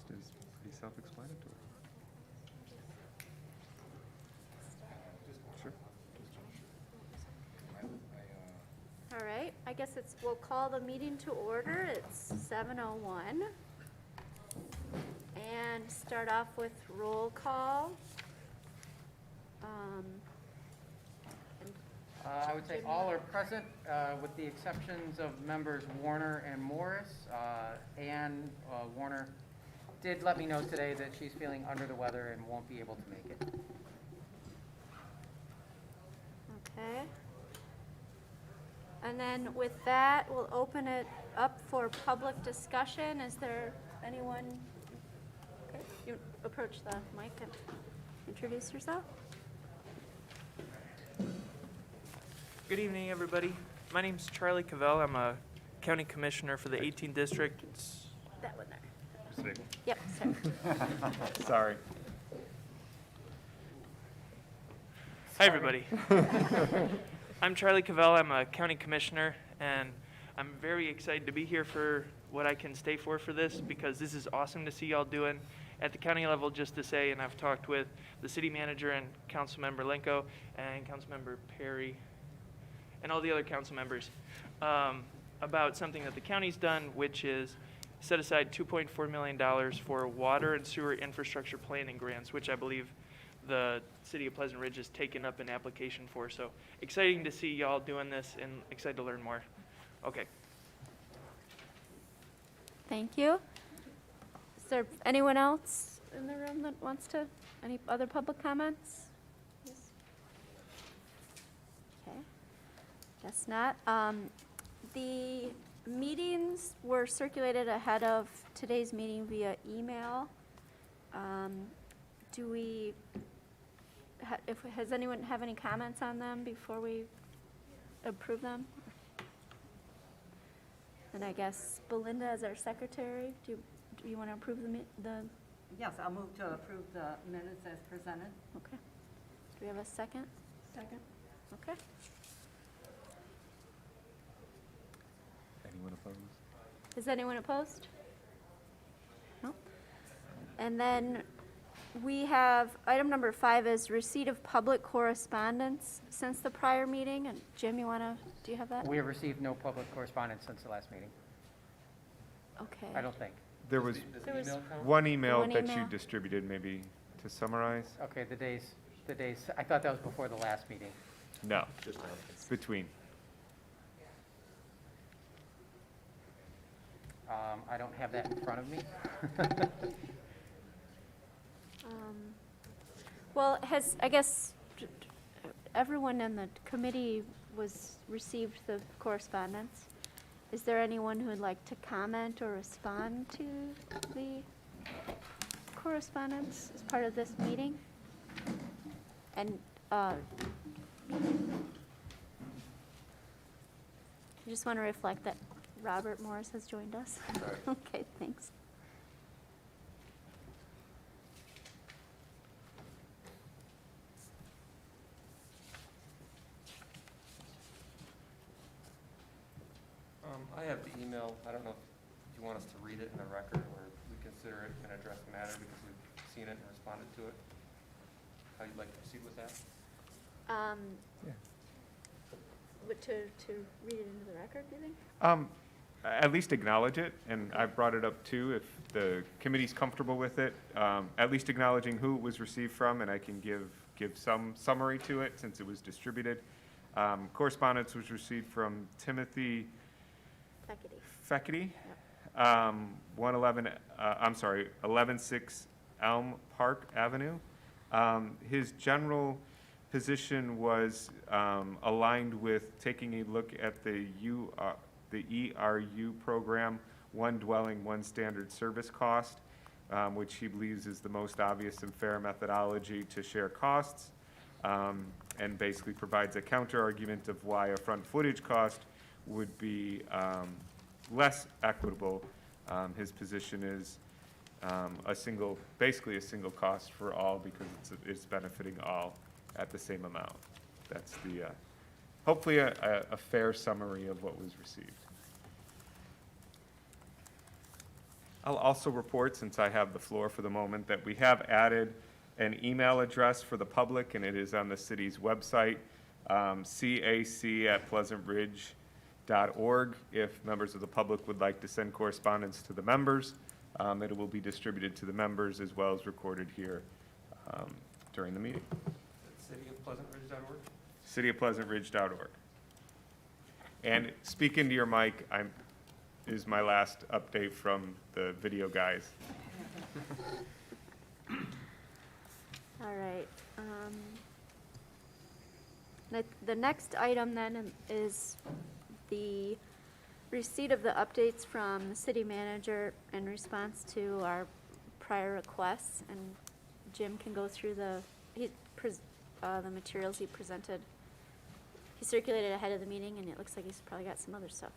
list is pretty self-explanatory. Sure. All right, I guess we'll call the meeting to order. It's 7:01. And start off with roll call. I would say all are present, with the exceptions of members Warner and Morris. Ann Warner did let me know today that she's feeling under the weather and won't be able to make it. Okay. And then with that, we'll open it up for public discussion. Is there anyone? Okay, you approach the mic and introduce yourself. Good evening, everybody. My name's Charlie Cavell. I'm a county commissioner for the 18th district. That one there. Just a Yep, sorry. Sorry. Hi, everybody. I'm Charlie Cavell. I'm a county commissioner, and I'm very excited to be here for what I can stay for this, because this is awesome to see y'all doing at the county level. Just to say, and I've talked with the city manager and Councilmember Lenko and Councilmember Perry and all the other council members about something that the county's done, which is set aside $2.4 million for water and sewer infrastructure planning grants, which I believe the city of Pleasant Ridge has taken up an application for. So exciting to see y'all doing this and excited to learn more. Okay. Thank you. Is there anyone else in the room that wants to, any other public comments? Yes. Okay, guess not. The meetings were circulated ahead of today's meeting via email. Has anyone have any comments on them before we approve them? And I guess Belinda, as our secretary, do you want to approve the? Yes, I'll move to approve the minutes as presented. Okay. Do we have a second? Second. Okay. Anyone opposed? Is anyone opposed? No. And then we have, item number 5 is receipt of public correspondence since the prior meeting. And Jim, do you have that? We have received no public correspondence since the last meeting. Okay. I don't think. There was There was one email One that you email. distributed, maybe to summarize? Okay, the days, I thought that was before the last meeting. No, between. I don't have that in front of me. Well, I guess everyone in the committee received the correspondence. Is there anyone who would like to comment or respond to the correspondence as part of this meeting? And I just want to reflect that Robert Morris has joined us. Okay, thanks. I have the email. I don't know if you want us to read it in the record or we consider it an addressed matter because we've seen it and responded to it. How you'd like to proceed with that? Yeah. To read it into the record, do you think? At least acknowledge it, and I brought it up too, if the committee's comfortable with it, at least acknowledging who it was received from, and I can give some summary to it since it was distributed. Correspondence was received from Timothy Feckety, 11-6 Elm Park Avenue. His general position was aligned with taking a look at the ERU program, one dwelling, one standard service cost, which he believes is the most obvious and fair methodology to share costs, and basically provides a counter argument of why a front footage cost would be less equitable. His position is basically a single cost for all because it's benefiting all at the same amount. That's the hopefully a fair summary of what was received. I'll also report, since I have the floor for the moment, that we have added an email address for the public, and it is on the city's website, cac@pleasantridge.org. If members of the public would like to send correspondence to the members, it will be distributed to the members as well as recorded here during the meeting. cityofpleasantridge.org? cityofpleasantridge.org. And speak into your mic, is my last update from the video guys. All right. The next item then is the receipt of the updates from the city manager in response to our prior requests. And Jim can go through the materials he presented. He circulated ahead of the meeting, and it looks like he's probably got some other stuff.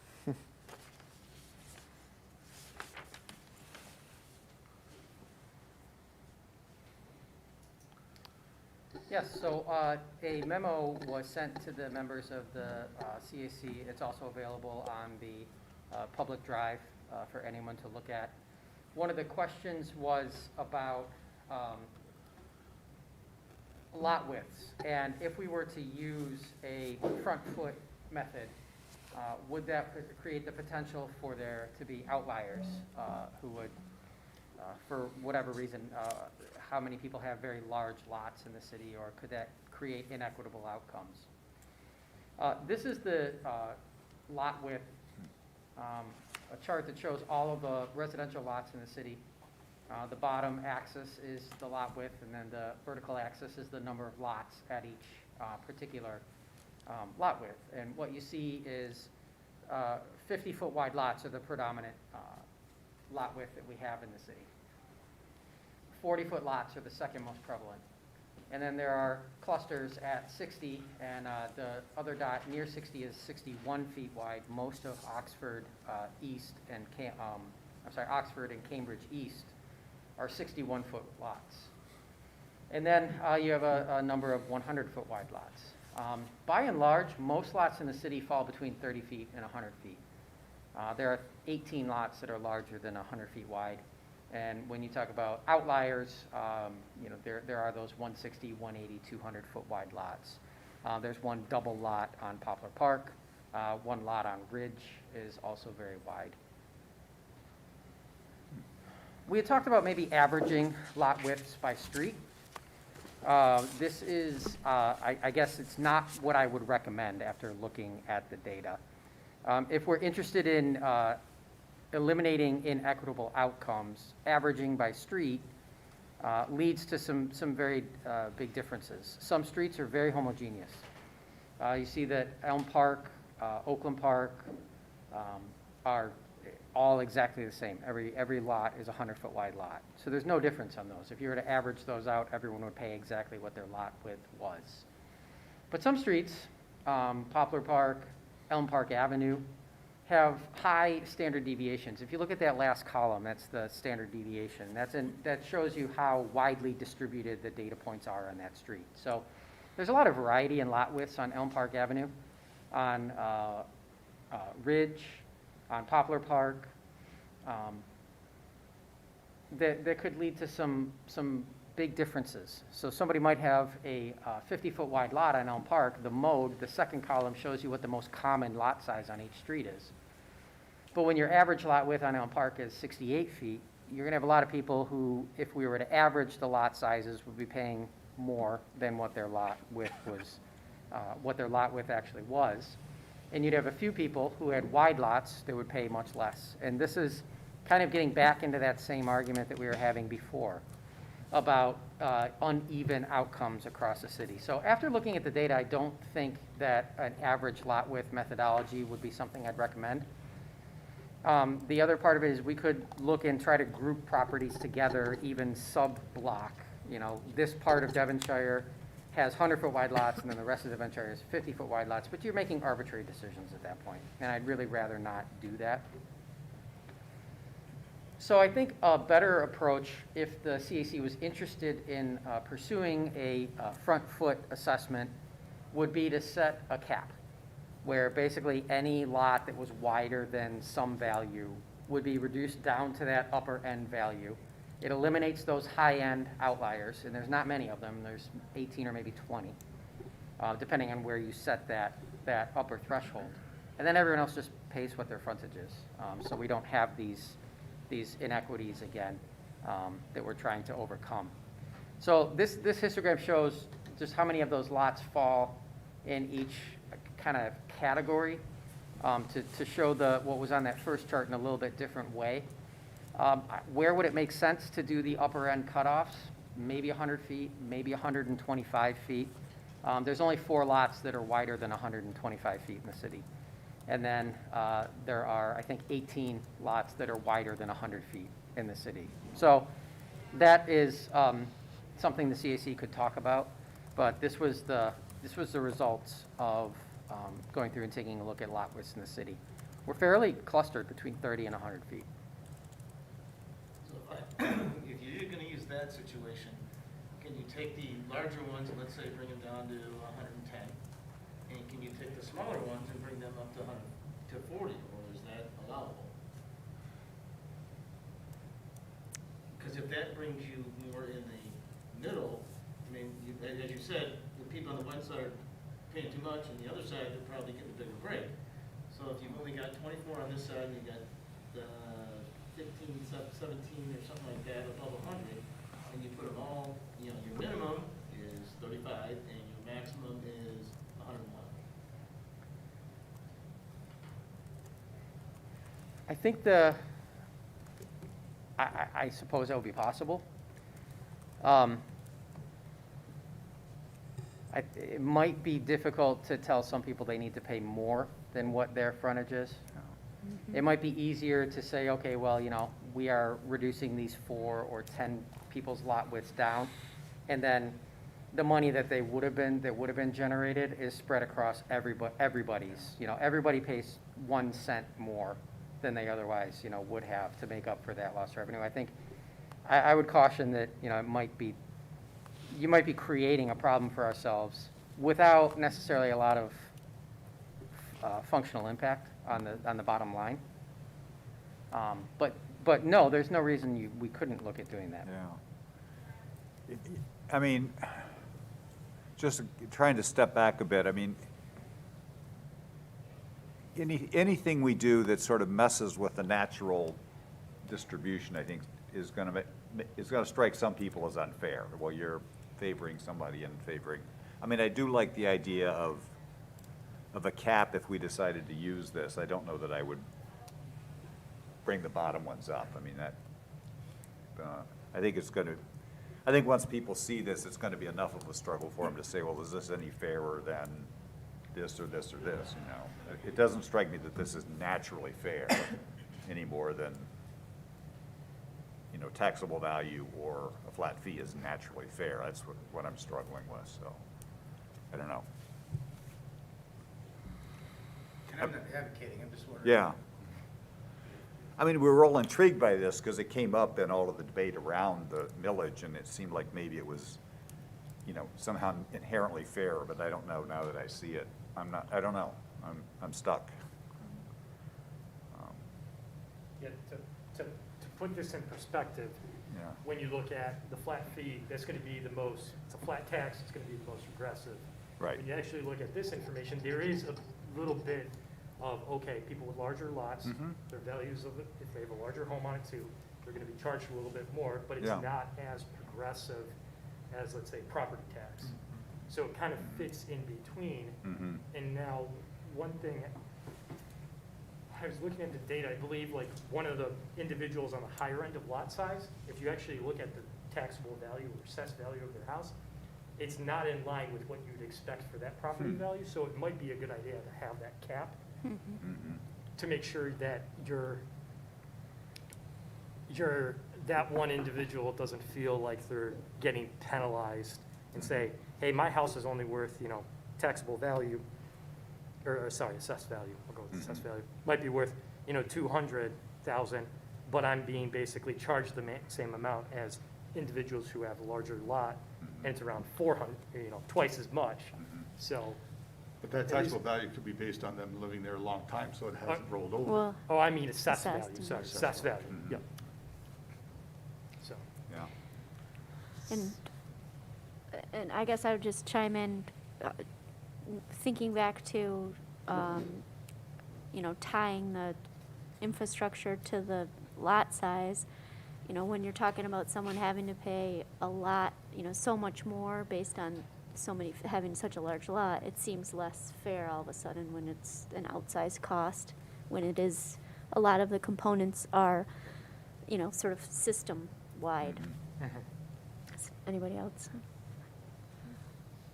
Yes, so a memo was sent to the members of the CAC. It's also available on the public drive for anyone to look at. One of the questions was about lot widths, and if we were to use a front foot method, would that create the potential for there to be outliers who would, for whatever reason, how many people have very large lots in the city, or could that create inequitable outcomes? This is the lot width, a chart that shows all of the residential lots in the city. The bottom axis is the lot width, and then the vertical axis is the number of lots at each particular lot width. And what you see is 50-foot wide lots are the predominant lot width that we have in the city. 40-foot lots are the second most prevalent. And then there are clusters at 60, and the other dot near 60 is 61 feet wide. Most of Oxford East and Oxford and Cambridge East are 61-foot lots. And then you have a number of 100-foot wide lots. By and large, most lots in the city fall between 30 feet and 100 feet. There are 18 lots that are larger than 100 feet wide. And when you talk about outliers, there are those 160, 180, 200-foot wide lots. There's one double lot on Poplar Park. One lot on Ridge is also very wide. We had talked about maybe averaging lot widths by street. This is, I guess it's not what I would recommend after looking at the data. If we're interested in eliminating inequitable outcomes, averaging by street leads to some very big differences. Some streets are very homogeneous. You see that Elm Park, Oakland Park are all exactly the same. Every lot is a 100-foot wide lot. So there's no difference on those. If you were to average those out, everyone would pay exactly what their lot width was. But some streets, Poplar Park, Elm Park Avenue, have high standard deviations. If you look at that last column, that's the standard deviation. That shows you how widely distributed the data points are on that street. So there's a lot of variety in lot widths on Elm Park Avenue, on Ridge, on Poplar Park. That could lead to some big differences. So somebody might have a 50-foot wide lot on Elm Park. The mode, the second column, shows you what the most common lot size on each street is. But when your average lot width on Elm Park is 68 feet, you're going to have a lot of people who, if we were to average the lot sizes, would be paying more than what their lot width was, what their lot width actually was. And you'd have a few people who had wide lots that would pay much less. And this is kind of getting back into that same argument that we were having before about uneven outcomes across the city. So after looking at the data, I don't think that an average lot width methodology would be something I'd recommend. The other part of it is we could look and try to group properties together, even sub-block. This part of Devonshire has 100-foot wide lots, and then the rest of Devonshire has 50-foot wide lots, but you're making arbitrary decisions at that point, and I'd really rather not do that. So I think a better approach, if the CAC was interested in pursuing a front foot assessment, would be to set a cap, where basically any lot that was wider than some value would be reduced down to that upper end value. It eliminates those high-end outliers, and there's not many of them. There's 18 or maybe 20, depending on where you set that upper threshold. And then everyone else just pays what their frontage is. So we don't have these inequities again that we're trying to overcome. So this histogram shows just how many of those lots fall in each kind of category, to show what was on that first chart in a little bit different way. Where would it make sense to do the upper end cutoffs? Maybe 100 feet, maybe 125 feet. There's only 4 lots that are wider than 125 feet in the city. And then there are, I think, 18 lots that are wider than 100 feet in the city. So that is something the CAC could talk about, but this was the results of going through and taking a look at lot widths in the city. We're fairly clustered between 30 and 100 feet. So if you're going to use that situation, can you take the larger ones and let's say bring them down to 110? And can you take the smaller ones and bring them up to 100 to 40, or is that allowable? Because if that brings you more in the middle, I mean, as you said, the people on the one side are paying too much, and the other side, they're probably getting a bigger break. So if you've only got 24 on this side, and you got 15, 17 or something like that above 100, and you put them all, you know, your minimum is 35, and your maximum is 101. I think I suppose that would be possible. It might be difficult to tell some people they need to pay more than what their frontage is. It might be easier to say, okay, well, you know, we are reducing these 4 or 10 people's lot widths down, and then the money that would have been generated is spread across everybody's. You know, everybody pays 1 cent more than they otherwise, you know, would have to make up for that lost revenue. I think I would caution that, you know, you might be creating a problem for ourselves without necessarily a lot of functional impact on the bottom line. But no, there's no reason we couldn't look at doing that. Yeah. I mean, just trying to step back a bit, I mean, anything we do that sort of messes with the natural distribution, I think, is going to strike some people as unfair. Well, you're favoring somebody and favoring. I mean, I do like the idea of a cap if we decided to use this. I don't know that I would bring the bottom ones up. I mean, that I think it's going to. I think once people see this, it's going to be enough of a struggle for them to say, well, is this any fairer than this or this or this? You know, it doesn't strike me that this is naturally fair any more than, you know, taxable value or a flat fee is naturally fair. That's what I'm struggling with. So I don't know. And I'm not advocating, I'm just wondering. Yeah. I mean, we were all intrigued by this because it came up in all of the debate around the millage, and it seemed like maybe it was, you know, somehow inherently fair, but I don't know now that I see it. I don't know. I'm stuck. Yeah, to put this in perspective, Yeah. when you look at the flat fee, that's going to be the most, it's a flat tax, it's going to be the most aggressive. Right. When you actually look at this information, there is a little bit of, okay, people with larger lots, their values of it, if they have a larger home on it too, they're going to be charged a little bit more, but it's Yeah. not as progressive as, let's say, property tax. So it kind of fits in between. And now, one thing, I was looking at the data, I believe like one of the individuals on the higher end of lot size, if you actually look at the taxable value or assessed value of their house, it's not in line with what you'd expect for that property value, so it might be a good idea to have that cap to make sure that that one individual doesn't feel like they're getting penalized and say, hey, my house is only worth, you know, taxable value, or sorry, assessed value, I'll go with assessed value, might be worth, you know, 200,000, but I'm being basically charged the same amount as individuals who have a larger lot, and it's around 400, you know, twice as much. So But that taxable value could be based on them living there a long time, so it hasn't rolled over. Well, Oh, I mean assessed Assessed, value, yeah. sorry, assessed value, Mhm. yep. So, Yeah. and I guess I would just chime in, thinking back to, tying the infrastructure to the lot size. When you're talking about someone having to pay a lot, so much more based on having such a large lot, it seems less fair all of a sudden when it's an outsized cost, when it is, a lot of the components are, sort of system-wide. Anybody else?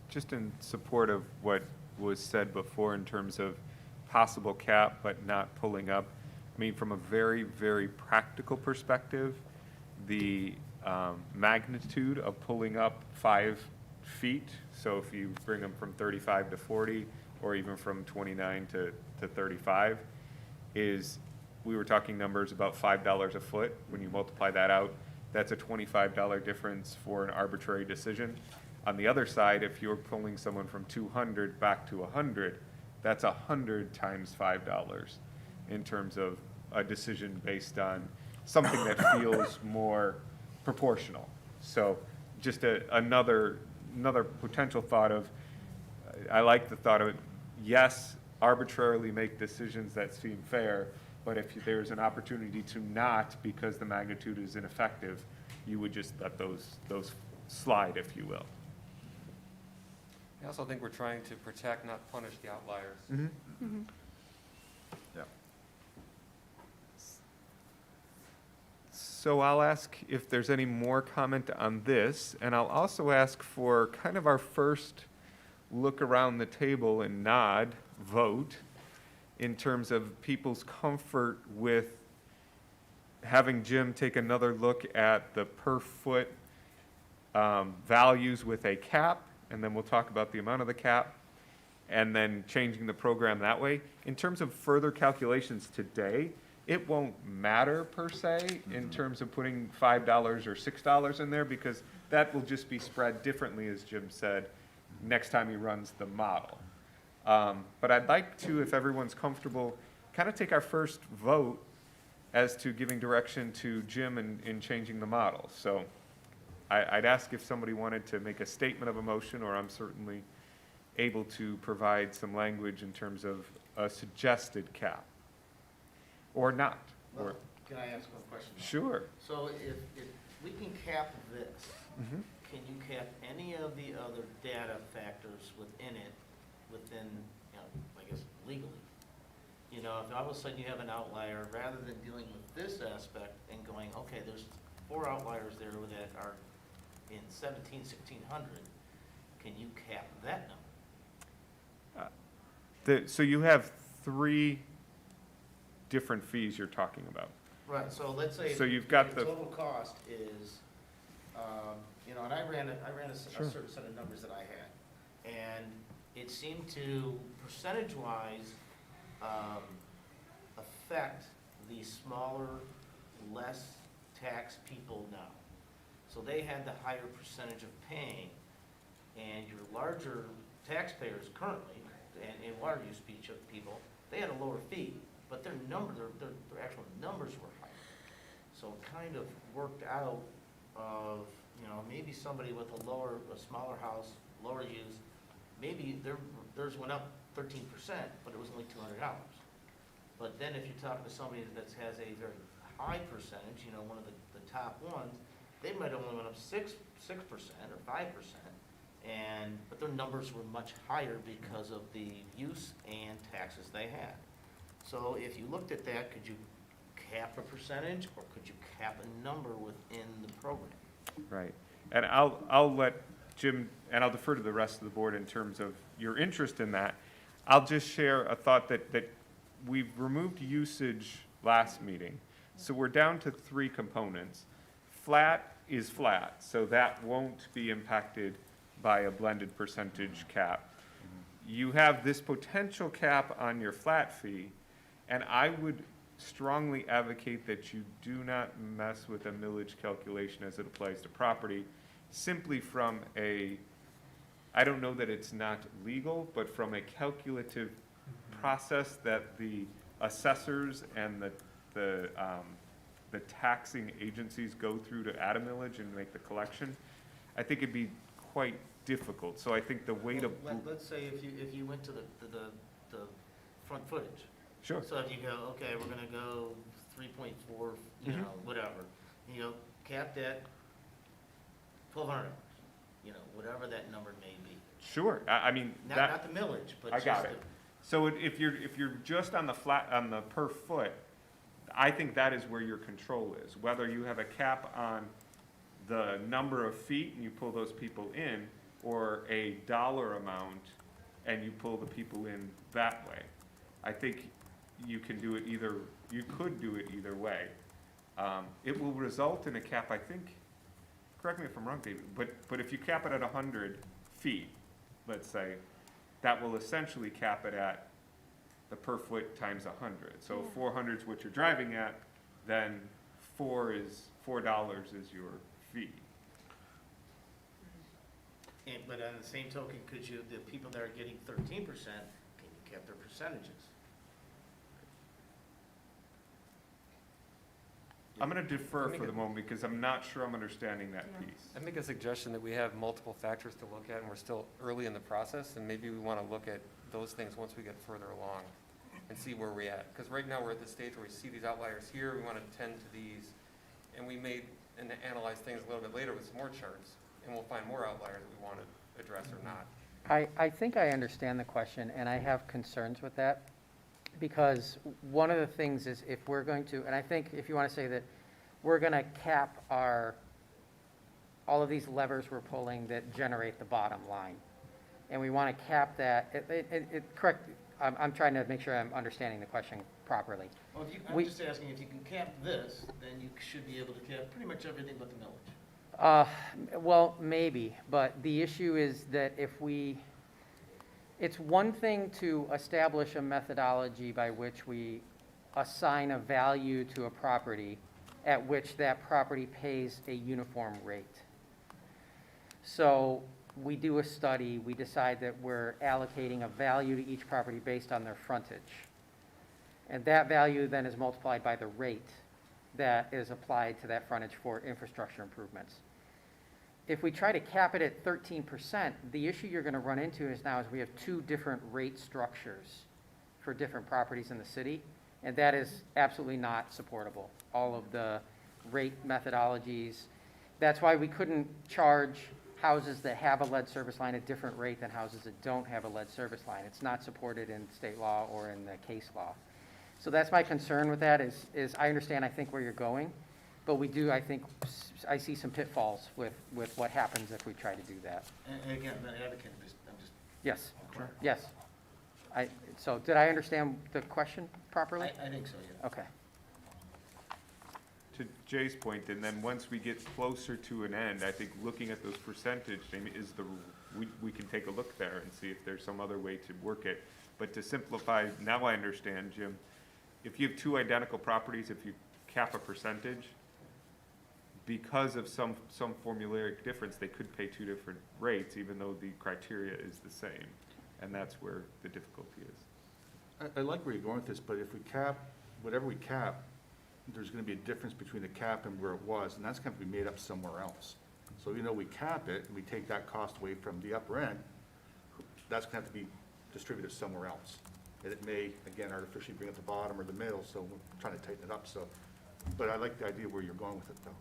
Just in support of what was said before in terms of possible cap but not pulling up, I mean, from a very, very practical perspective, the magnitude of pulling up 5 feet, so if you bring them from 35 to 40, or even from 29 to 35, we were talking numbers about $5 a foot. When you multiply that out, that's a $25 difference for an arbitrary decision. On the other side, if you're pulling someone from 200 back to 100, that's 100 times $5 in terms of a decision based on something that feels more proportional. So just another potential thought of, I like the thought of it, yes, arbitrarily make decisions that seem fair, but if there's an opportunity to not because the magnitude is ineffective, you would just let those slide, if you will. I also think we're trying to protect, not punish the outliers. Mhm. Yeah. So I'll ask if there's any more comment on this, and I'll also ask for kind of our first look around the table and nod, vote, in terms of people's comfort with having Jim take another look at the per foot values with a cap, and then we'll talk about the amount of the cap, and then changing the program that way. In terms of further calculations today, it won't matter per se in terms of putting $5 or $6 in there, because that will just be spread differently, as Jim said, next time he runs the model. But I'd like to, if everyone's comfortable, kind of take our first vote as to giving direction to Jim in changing the model. So I'd ask if somebody wanted to make a statement of a motion, or I'm certainly able to provide some language in terms of a suggested cap. Or not, or, Can I ask one question? sure. So if we can cap this, Mhm. can you cap any of the other data factors within it, I guess legally? If all of a sudden you have an outlier, rather than dealing with this aspect and going, okay, there's 4 outliers there that are in 1600, can you cap that number? So you have 3 different fees you're talking about. Right, so let's say. So you've got the the- total cost is, and I ran a Sure. certain set of numbers that I had. And it seemed to, percentage-wise, affect the smaller, less taxed people now. So they had the higher percentage of paying, and your larger taxpayers currently, and water use people, they had a lower fee, but their actual numbers were higher. So it kind of worked out of, maybe somebody with a smaller house, lower use, maybe theirs went up 13%, but it was only $200. But then if you're talking to somebody that has a very high percentage, one of the top ones, they might only went up 6% or 5%, but their numbers were much higher because of the use and taxes they had. So if you looked at that, could you cap a percentage, or could you cap a number within the program? Right. And I'll let Jim, and I'll defer to the rest of the board in terms of your interest in that. I'll just share a thought that we've removed usage last meeting. So we're down to 3 components. Flat is flat, so that won't be impacted by a blended percentage cap. You have this potential cap on your flat fee, and I would strongly advocate that you do not mess with a millage calculation as it applies to property, simply from a I don't know that it's not legal, but from a calculative process that the assessors and the taxing agencies go through to add a millage and make the collection, I think it'd be quite difficult. So I think the way to. Let's say if you went to the front footage. Sure. So if you go, okay, we're gonna go 3.4, you know, whatever, you know, capped at $1,200, you know, whatever that number may be. Sure, I mean, Not the millage, but I just got it. So if you're just on the per foot, I think that is where your control is. Whether you have a cap on the number of feet and you pull those people in, or a dollar amount and you pull the people in that way. I think you can do it either, you could do it either way. It will result in a cap, I think, correct me if I'm wrong, David, but if you cap it at 100 feet, let's say, that will essentially cap it at the per foot times 100. So if 400 is what you're driving at, then $4 is your fee. But on the same token, could you, the people that are getting 13%, can you cap their percentages? I'm gonna defer for the moment because I'm not sure I'm understanding that piece. I make a suggestion that we have multiple factors to look at, and we're still early in the process, and maybe we want to look at those things once we get further along and see where we're at. Because right now, we're at the stage where we see these outliers here, we want to tend to these, and we may analyze things a little bit later with some more charts, and we'll find more outliers that we want to address or not. I think I understand the question, and I have concerns with that, because one of the things is if we're going to, and I think if you want to say that we're going to cap all of these levers we're pulling that generate the bottom line, and we want to cap that, correct, I'm trying to make sure I'm understanding the question properly. Well, I'm just asking, if you can cap this, then you should be able to cap pretty much everything but the millage. Well, maybe, but the issue is that it's one thing to establish a methodology by which we assign a value to a property at which that property pays a uniform rate. So we do a study, we decide that we're allocating a value to each property based on their frontage. And that value then is multiplied by the rate that is applied to that frontage for infrastructure improvements. If we try to cap it at 13%, the issue you're going to run into is we have two different rate structures for different properties in the city, and that is absolutely not supportable. All of the rate methodologies, that's why we couldn't charge houses that have a lead service line a different rate than houses that don't have a lead service line. It's not supported in state law or in the case law. So that's my concern with that is I understand, I think, where you're going, but we do, I think, I see some pitfalls with what happens if we try to do that. And again, I'm not advocating, I'm just. Yes, yes. So did I understand the question properly? I think so, yeah. Okay. To Jay's point, and then once we get closer to an end, I think looking at those percentage, we can take a look there and see if there's some other way to work it. But to simplify, now I understand, Jim, if you have two identical properties, if you cap a percentage, because of some formulaic difference, they could pay two different rates, even though the criteria is the same. And that's where the difficulty is. I like where you're going with this, but if we cap, whatever we cap, there's gonna be a difference between the cap and where it was, and that's gonna have to be made up somewhere else. So, we cap it, and we take that cost away from the upper end, that's gonna have to be distributed somewhere else. And it may, again, artificially bring up the bottom or the middle, so we're trying to tighten it up, so. But I like the idea where you're going with it, though.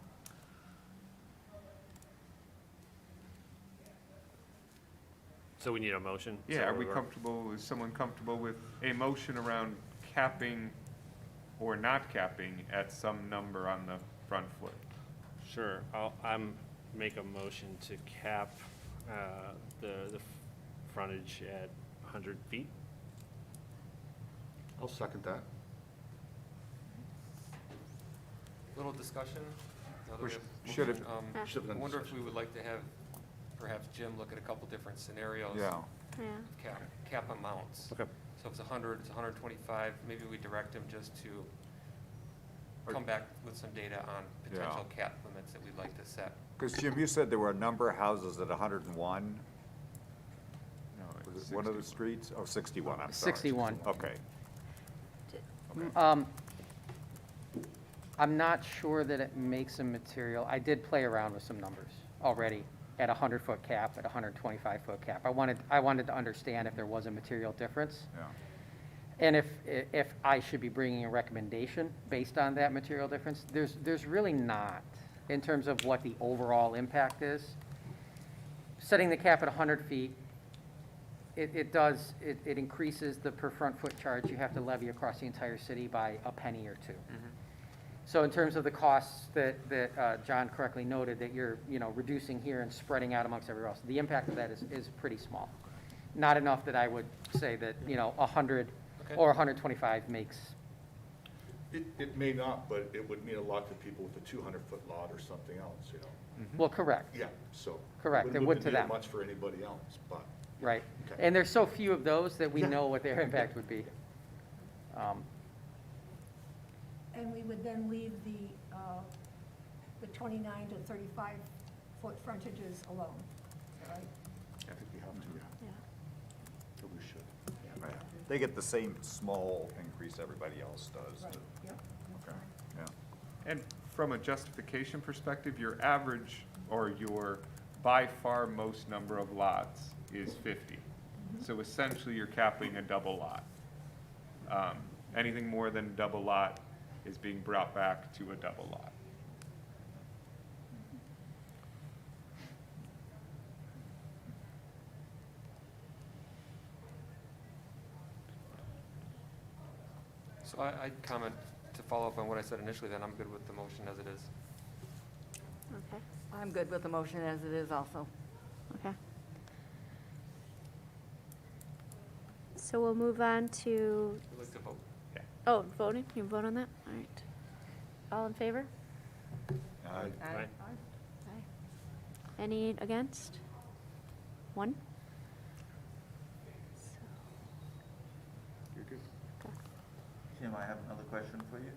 So we need a motion? Yeah, are we comfortable, is someone comfortable with a motion around capping or not capping at some number on the front foot? Sure, I'm make a motion to cap the frontage at 100 feet. I'll second that. Little discussion? Now that We we have should have- motion, Should have I done wonder if discussion. we would like to have perhaps Jim look at a couple different scenarios. Yeah. Yeah. Cap amounts. Okay. So if it's 100, it's 125, maybe we direct him just to come back with some data on potential cap limits that we'd like to set. Because Jim, you said there were a number of houses at 101. one of the streets? Oh, 61, I'm sorry. 61. Okay. I'm not sure that it makes a material, I did play around with some numbers already at a 100-foot cap, at a 125-foot cap. I wanted to understand if there was a material difference. Yeah. And if I should be bringing a recommendation based on that material difference, there's really not, in terms of what the overall impact is. Setting the cap at 100 feet, it increases the per front foot charge you have to levy across the entire city by a penny or two. So in terms of the costs that John correctly noted, that you're, reducing here and spreading out amongst everywhere else, the impact of that is pretty small. Not enough that I would say that, 100 or 125 makes, It may not, but it would mean a lot to people with a 200-foot lot or something else, well, correct, Yeah, so. Correct, it would wouldn't to mean them. much for anybody else, but. right? Okay. And there's so few of those that we Yeah. know what their impact would be. And we would then leave the 29 to 35 foot frontages alone, right? I think we have to, Yeah. So we should. Right. They get the same small increase everybody else does. Right, yep. Okay, yeah. And from a justification perspective, your average or your by far most number of lots is 50. So essentially, you're capping a double lot. Anything more than a double lot is being brought back to a double lot. So I'd comment to follow up on what I said initially, then I'm good with the motion as it is. Okay, I'm good with the motion as it is also. okay. So we'll move on to, I'd like to vote. oh, voting, you vote on that? All right. All in favor? Aye. Aye. Aye. Any against? One? You're good. Jim, I have another question for you.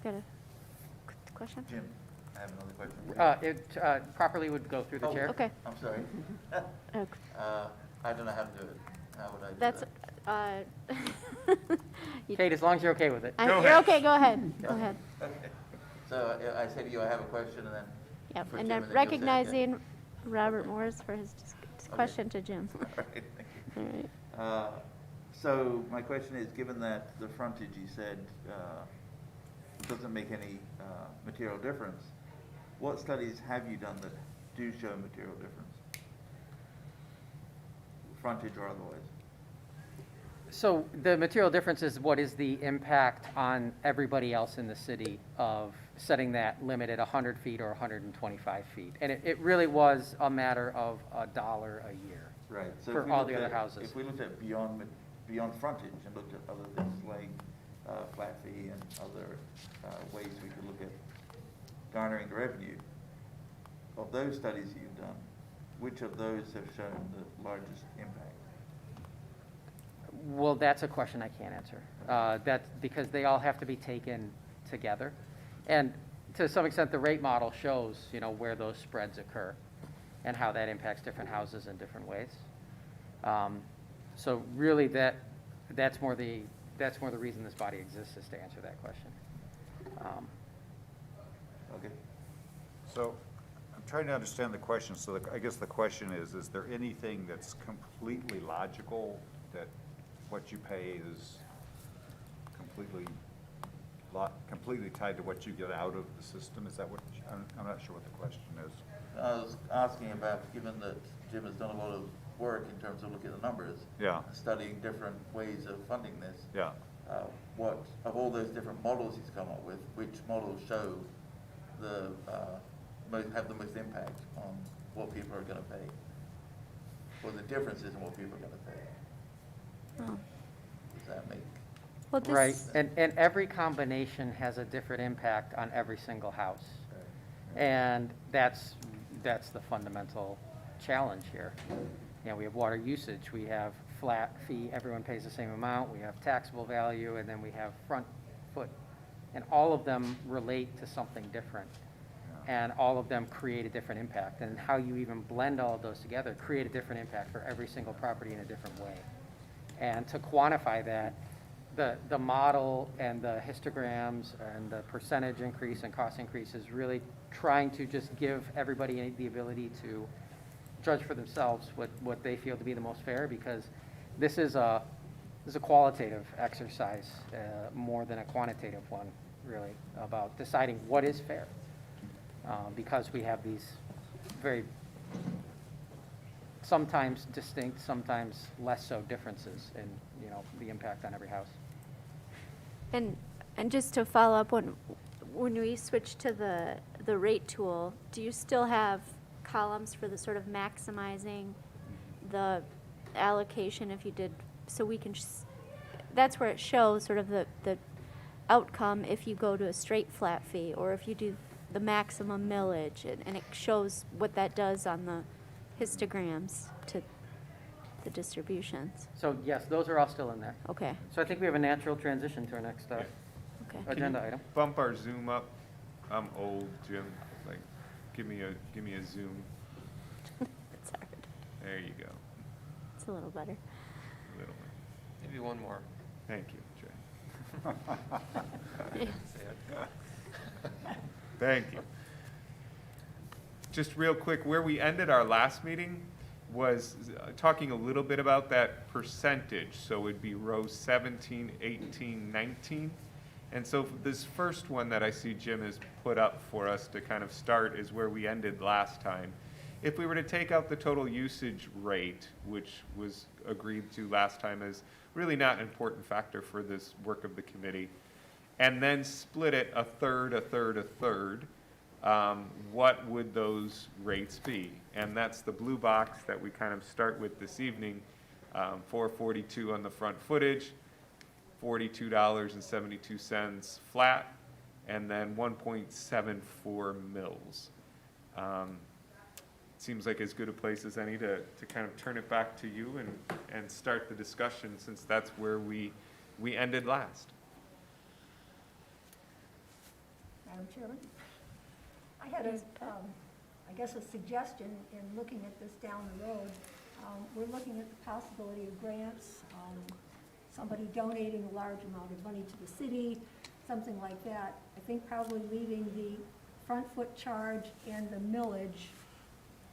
Got a question? Jim, I have another question for you. It properly would go through the Oh. chair. Okay. I'm sorry. Okay. I don't know how to do it. How would I do That's, that? you- Kate, as long as you're okay with it. you're okay, go ahead, go ahead. Okay. So I say to you, I have a question, and then Yep, for and Jim, then and then you'll say it again. recognizing Robert Morris for his Okay. question to Jim. All right, thank you. All right. So my question is, given that the frontage, you said, doesn't make any material difference, what studies have you done that do show material difference? Frontage or otherwise? So the material difference is what is the impact on everybody else in the city of setting that limit at 100 feet or 125 feet? And it really was a matter of $1 a year. Right. So For if we all looked the other at- houses. If we looked at beyond frontage and looked at other things like flat fee and other ways we could look at garnering the revenue, of those studies you've done, which of those have shown the largest impact? Well, that's a question I can't answer. That's because they all have to be taken together. And to some extent, the rate model shows, where those spreads occur and how that impacts different houses in different ways. So really, that's more the reason this body exists, is to answer that question. Okay. So I'm trying to understand the question. So I guess the question is there anything that's completely logical that what you pay is completely tied to what you get out of the system? Is that what, I'm not sure what the question is. I was asking about, given that Jim has done a lot of work in terms of looking at the numbers, Yeah, studying different ways of funding this, yeah. what, of all those different models he's come up with, which models show have the most impact on what people are gonna pay? Or the differences in what people are gonna pay? Oh. Does that make? Well, this. Right, and every combination has a different impact on every single house. And that's the fundamental challenge here. We have water usage, we have flat fee, everyone pays the same amount, we have taxable value, and then we have front foot. And all of them relate to something different. and all of them create a different impact. And how you even blend all of those together create a different impact for every single property in a different way. And to quantify that, the model and the histograms and the percentage increase and cost increase is really trying to just give everybody the ability to judge for themselves what they feel to be the most fair, because this is a qualitative exercise more than a quantitative one, really, about deciding what is fair, because we have these very sometimes distinct, sometimes less so differences in, you know, the impact on every house. And just to follow up, when we switch to the rate tool, do you still have columns for the sort of maximizing the allocation if you did, so we can, that's where it shows sort of the outcome if you go to a straight flat fee, or if you do the maximum millage, and it shows what that does on the histograms to the distributions. So yes, those are all still in there. Okay, So I think we have a natural transition to our next okay. agenda item. Bump our Zoom up. I'm old, Jim. Like, give me a Zoom. It's hard. There you go. It's a little better. A little bit. Maybe one more. Thank you, Jay. Say it. Thank you. Just real quick, where we ended our last meeting was talking a little bit about that percentage. So it'd be rows 17, 18, 19. And so this first one that I see Jim has put up for us to kind of start is where we ended last time. If we were to take out the total usage rate, which was agreed to last time as really not an important factor for this work of the committee, and then split it a third, a third, a third, what would those rates be? And that's the blue box that we kind of start with this evening, $442 on the front footage, $42.72 flat, and then 1.74 mils. Seems like as good a place as any to kind of turn it back to you and start the discussion, since that's where we ended last. Madam Chairman? I had a, I guess a suggestion in looking at this down the road. We're looking at the possibility of grants, somebody donating a large amount of money to the city, something like that. I think probably leaving the front foot charge and the millage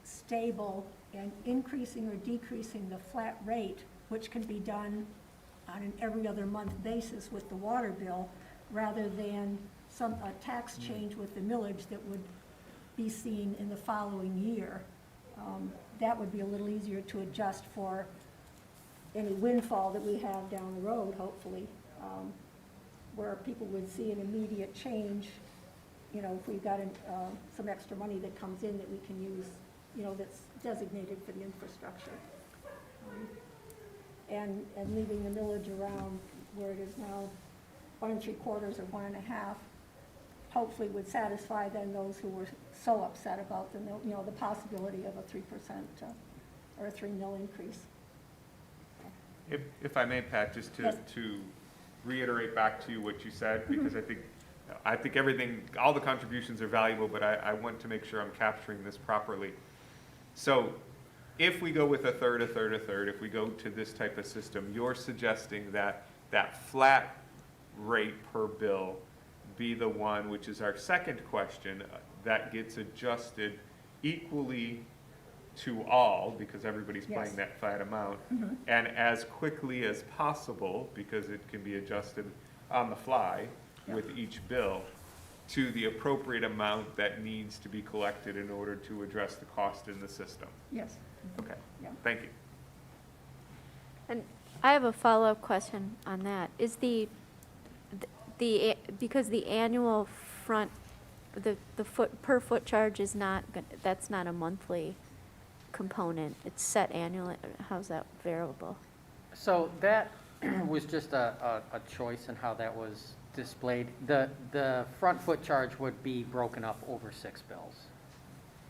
stable and increasing or decreasing the flat rate, which can be done on an every other month basis with the water bill, rather than a tax change with the millage that would be seen in the following year. That would be a little easier to adjust for any windfall that we have down the road, hopefully, where people would see an immediate change, you know, if we've got some extra money that comes in that we can use, you know, that's designated for the infrastructure. And leaving the millage around where it is now, 1 3/4 or 1 1/2, hopefully would satisfy then those who were so upset about the, you know, the possibility of a 3% or a 3 mil increase. If I may, Pat, just Yes. to reiterate back to you what you said, because I think everything, all the contributions are valuable, but I want to make sure I'm capturing this properly. So if we go with a third, a third, a third, if we go to this type of system, you're suggesting that that flat rate per bill be the one, which is our second question, that gets adjusted equally to all, because everybody's paying Yes. that flat amount, and as quickly as possible, because it can be adjusted on the fly with each bill, to the appropriate amount that needs to be collected in order to address the cost in the system. Yes. Okay, Yeah. thank you. And I have a follow-up question on that. Is because the annual front, the foot, per foot charge is not, that's not a monthly component, it's set annually, how's that variable? So that was just a choice in how that was displayed. The front foot charge would be broken up over 6 bills.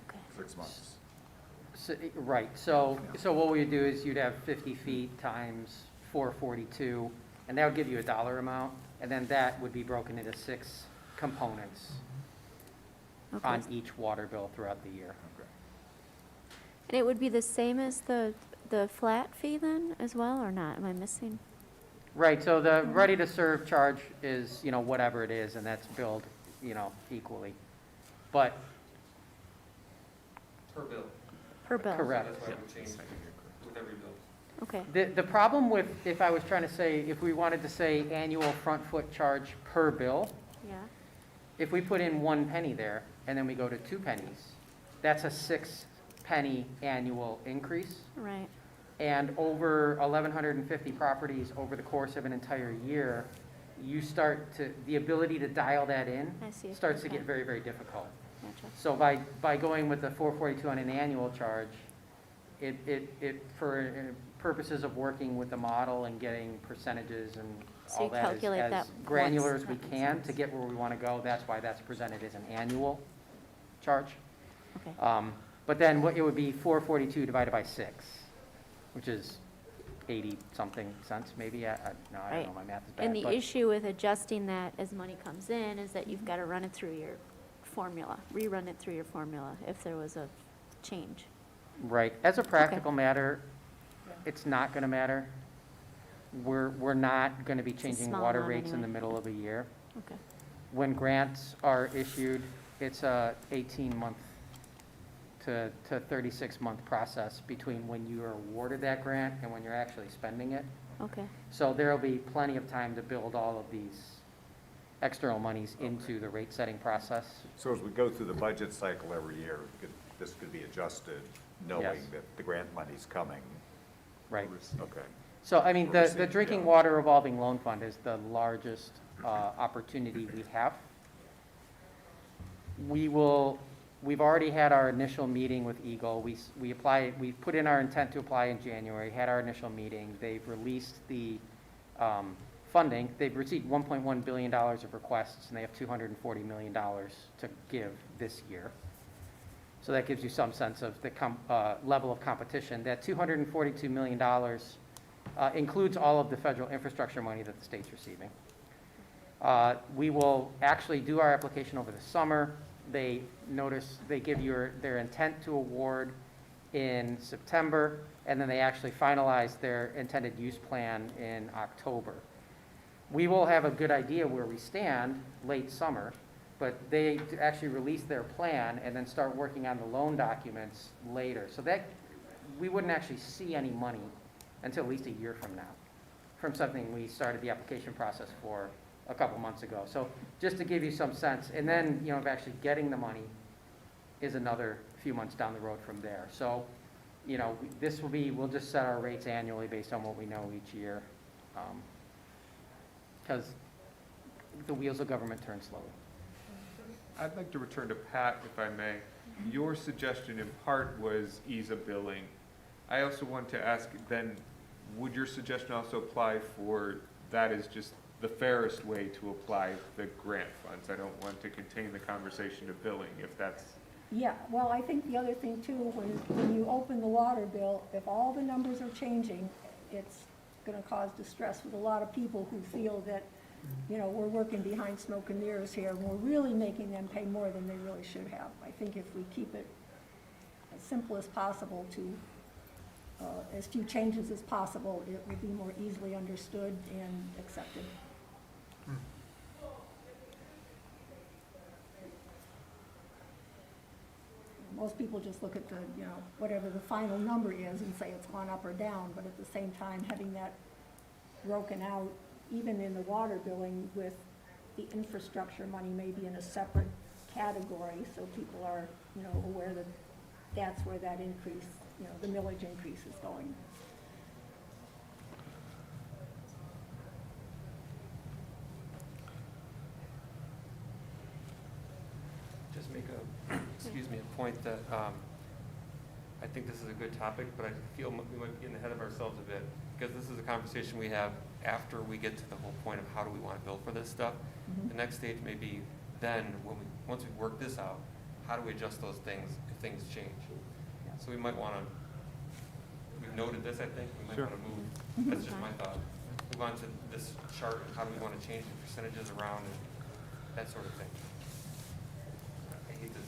Okay. 6 months. So, right, so what we would do is you'd have 50 feet times 442, and that would give you a dollar amount, and then that would be broken into 6 components. Okay. on each water bill throughout the year. And it would be the same as the flat fee then as well, or not? Am I missing? Right, so the ready-to-serve charge is, you know, whatever it is, and that's billed, you know, equally. But, Per bill. Per bill? correct. That's why we changed with every bill. Okay, The problem with, if I was trying to say, if we wanted to say annual front foot charge per bill, yeah, if we put in 1 penny there, and then we go to 2 pennies, that's a 6 penny annual increase. right, And over 1,150 properties over the course of an entire year, you start to, the ability to dial that in I see. starts to Okay. get very, very difficult. gotcha. So by going with the 442 on an annual charge, it for purposes of working with the model and getting percentages and So all you that calculate as that granular once, as we that makes can to sense. get where we want to go, that's why that's presented as an annual charge. Okay, But then what it would be 442 divided by 6, which is 80-something cents, maybe. No, I Right. don't know, my math is bad. and the but- issue with adjusting that as money comes in is that you've got to run it through your formula, rerun it through your formula if there was a change. Right. As a practical matter, it's not going to matter. We're not going to be a changing small water amount rates in the anyway. middle of a year. Okay, When grants are issued, it's a 18-month to 36-month process between when you are awarded that grant and when you're actually spending it. okay, So there'll be plenty of time to build all of these external monies into the rate-setting process. So as we go through the budget cycle every year, this could be adjusted, knowing Yes. that the grant money's coming. Right. Okay. So, I mean, Or the received, Drinking yeah. Water Revolving Loan Fund is the largest opportunity we have. We've already had our initial meeting with Eagle. We put in our intent to apply in January, had our initial meeting. They've released the funding. They've received $1.1 billion of requests, and they have $240 million to give this year. So that gives you some sense of the level of competition. That $242 million includes all of the federal infrastructure money that the state's receiving. We will actually do our application over the summer. They give you their intent to award in September, and then they actually finalize their intended use plan in October. We will have a good idea where we stand late summer, but they actually release their plan and then start working on the loan documents later. So that, we wouldn't actually see any money until at least a year from now, from something we started the application process for a couple months ago. So just to give you some sense, and then, you know, actually getting the money is another few months down the road from there. So, you know, we'll just set our rates annually based on what we know each year. Because the wheels of government turn slowly. I'd like to return to Pat, if I may. Your suggestion in part was ease of billing. I also want to ask then, would your suggestion also apply for, that is just the fairest way to apply the grant funds? I don't want to contain the conversation to billing, if that's, Yeah, well, I think the other thing too, when you open the water bill, if all the numbers are changing, it's gonna cause distress with a lot of people who feel that, you know, we're working behind smoke and mirrors here, and we're really making them pay more than they really should have. I think if we keep it as simple as possible to, as few changes as possible, it will be more easily understood and accepted. Most people just look at the, you know, whatever the final number is and say it's gone up or down, but at the same time, having that broken out, even in the water billing with the infrastructure money maybe in a separate category, so people are, you know, aware that that's where that increase, you know, the millage increase is going. Just make a point that, I think this is a good topic, but I feel we might be getting ahead of ourselves a bit, because this is a conversation we have after we get to the whole point of how do we want to build for this stuff. Mhm. The next stage may be then, once we work this out, how do we adjust those things if things change? So we might want to, we've noted this, I think, we might Sure. want to move, that's just my thought, move on to this chart and how do we want to change the percentages around and that sort of thing. I hate to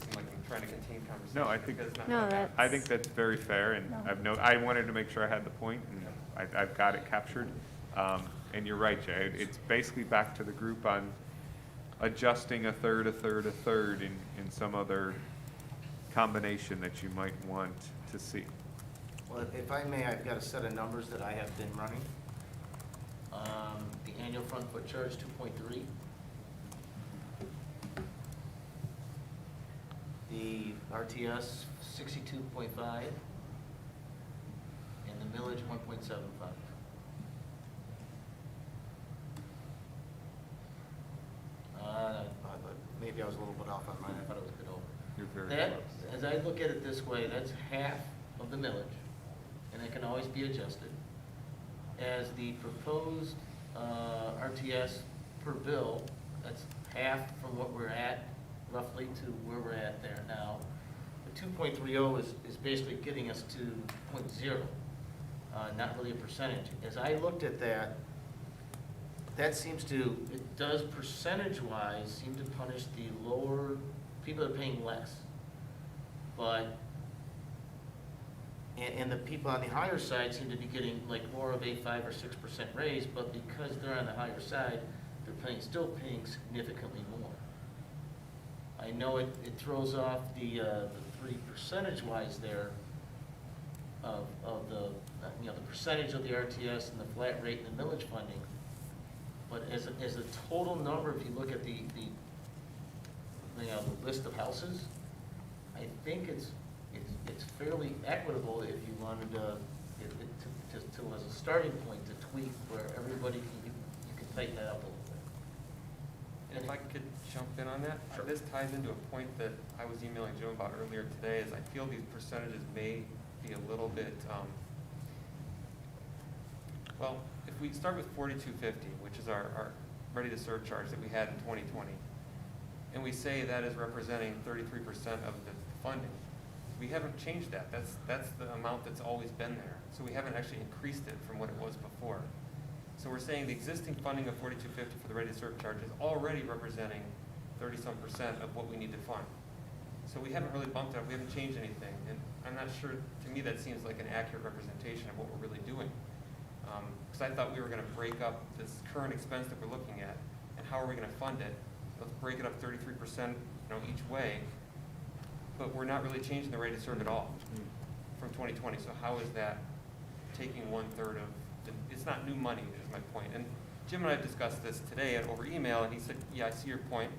trying to contain conversation. No, I think- because it's not No, gonna happen. I think that's very fair, and I wanted to make sure I had the point, and I've got it captured. And you're right, Jay, it's basically back to the group on adjusting a third in some other combination that you might want to see. Well, if I may, I've got a set of numbers that I have been running. The annual front foot charge, 2.3. The RTS, 62.5. And the millage, 1.75. Maybe I was a little bit off on mine, I thought it was a bit over. You're very That, close. as I look at it this way, that's half of the millage, and it can always be adjusted. As the proposed RTS per bill, that's half from what we're at, roughly, to where we're at there now. The 2.30 is basically getting us to 0.0, not really a percentage. As I looked at that, that seems to, it does percentage-wise seem to punish the lower, people that are paying less. But, and the people on the higher side seem to be getting like more of a 5 or 6% raise, but because they're on the higher side, they're still paying significantly more. I know it throws off the 3 percentage-wise there of the, the percentage of the RTS and the flat rate and the millage funding. But as a total number, if you look at the list of houses, I think it's fairly equitable if you wanted to as a starting point to tweak where everybody you can tighten that up a little bit. And if I could jump in on that, this ties into a point that I was emailing Jim about earlier today, is I feel these percentages may be a little bit, well, if we start with 4250, which is our ready-to-serve charge that we had in 2020, and we say that is representing 33% of the funding, we haven't changed that. That's the amount that's always been there. So we haven't actually increased it from what it was before. So we're saying the existing funding of 4250 for the ready-to-serve charge is already representing 30-some% of what we need to fund. So we haven't really bumped it up. We haven't changed anything. And I'm not sure, to me, that seems like an accurate representation of what we're really doing. Because I thought we were going to break up this current expense that we're looking at, and how are we going to fund it? Let's break it up 33%, each way. But we're not really changing the rate of serve at all from 2020. So how is that taking 1/3 of? It's not new money, is my point. And Jim and I discussed this today over email, and he said, "Yeah, I see your point,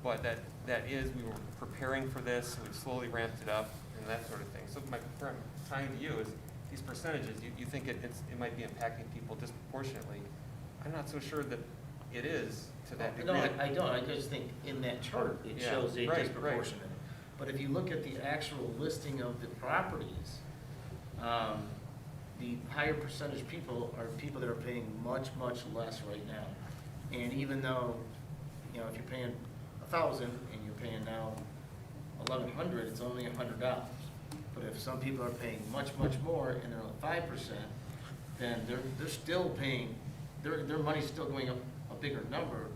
but that is we were preparing for this. We've slowly ramped it up, and that sort of thing." So my time to you is these percentages. You think it might be impacting people disproportionately. I'm not so sure that it is to that degree. No, I don't. I just think in that chart, it shows a disproportionate. But if you look at the actual listing of the properties, the higher percentage people are people that are paying much, much less right now. And even though, if you're paying $1,000 and you're paying now $1,100, it's only $100. But if some people are paying much, much more and they're on 5%, then they're still paying, their money's still going up a bigger number,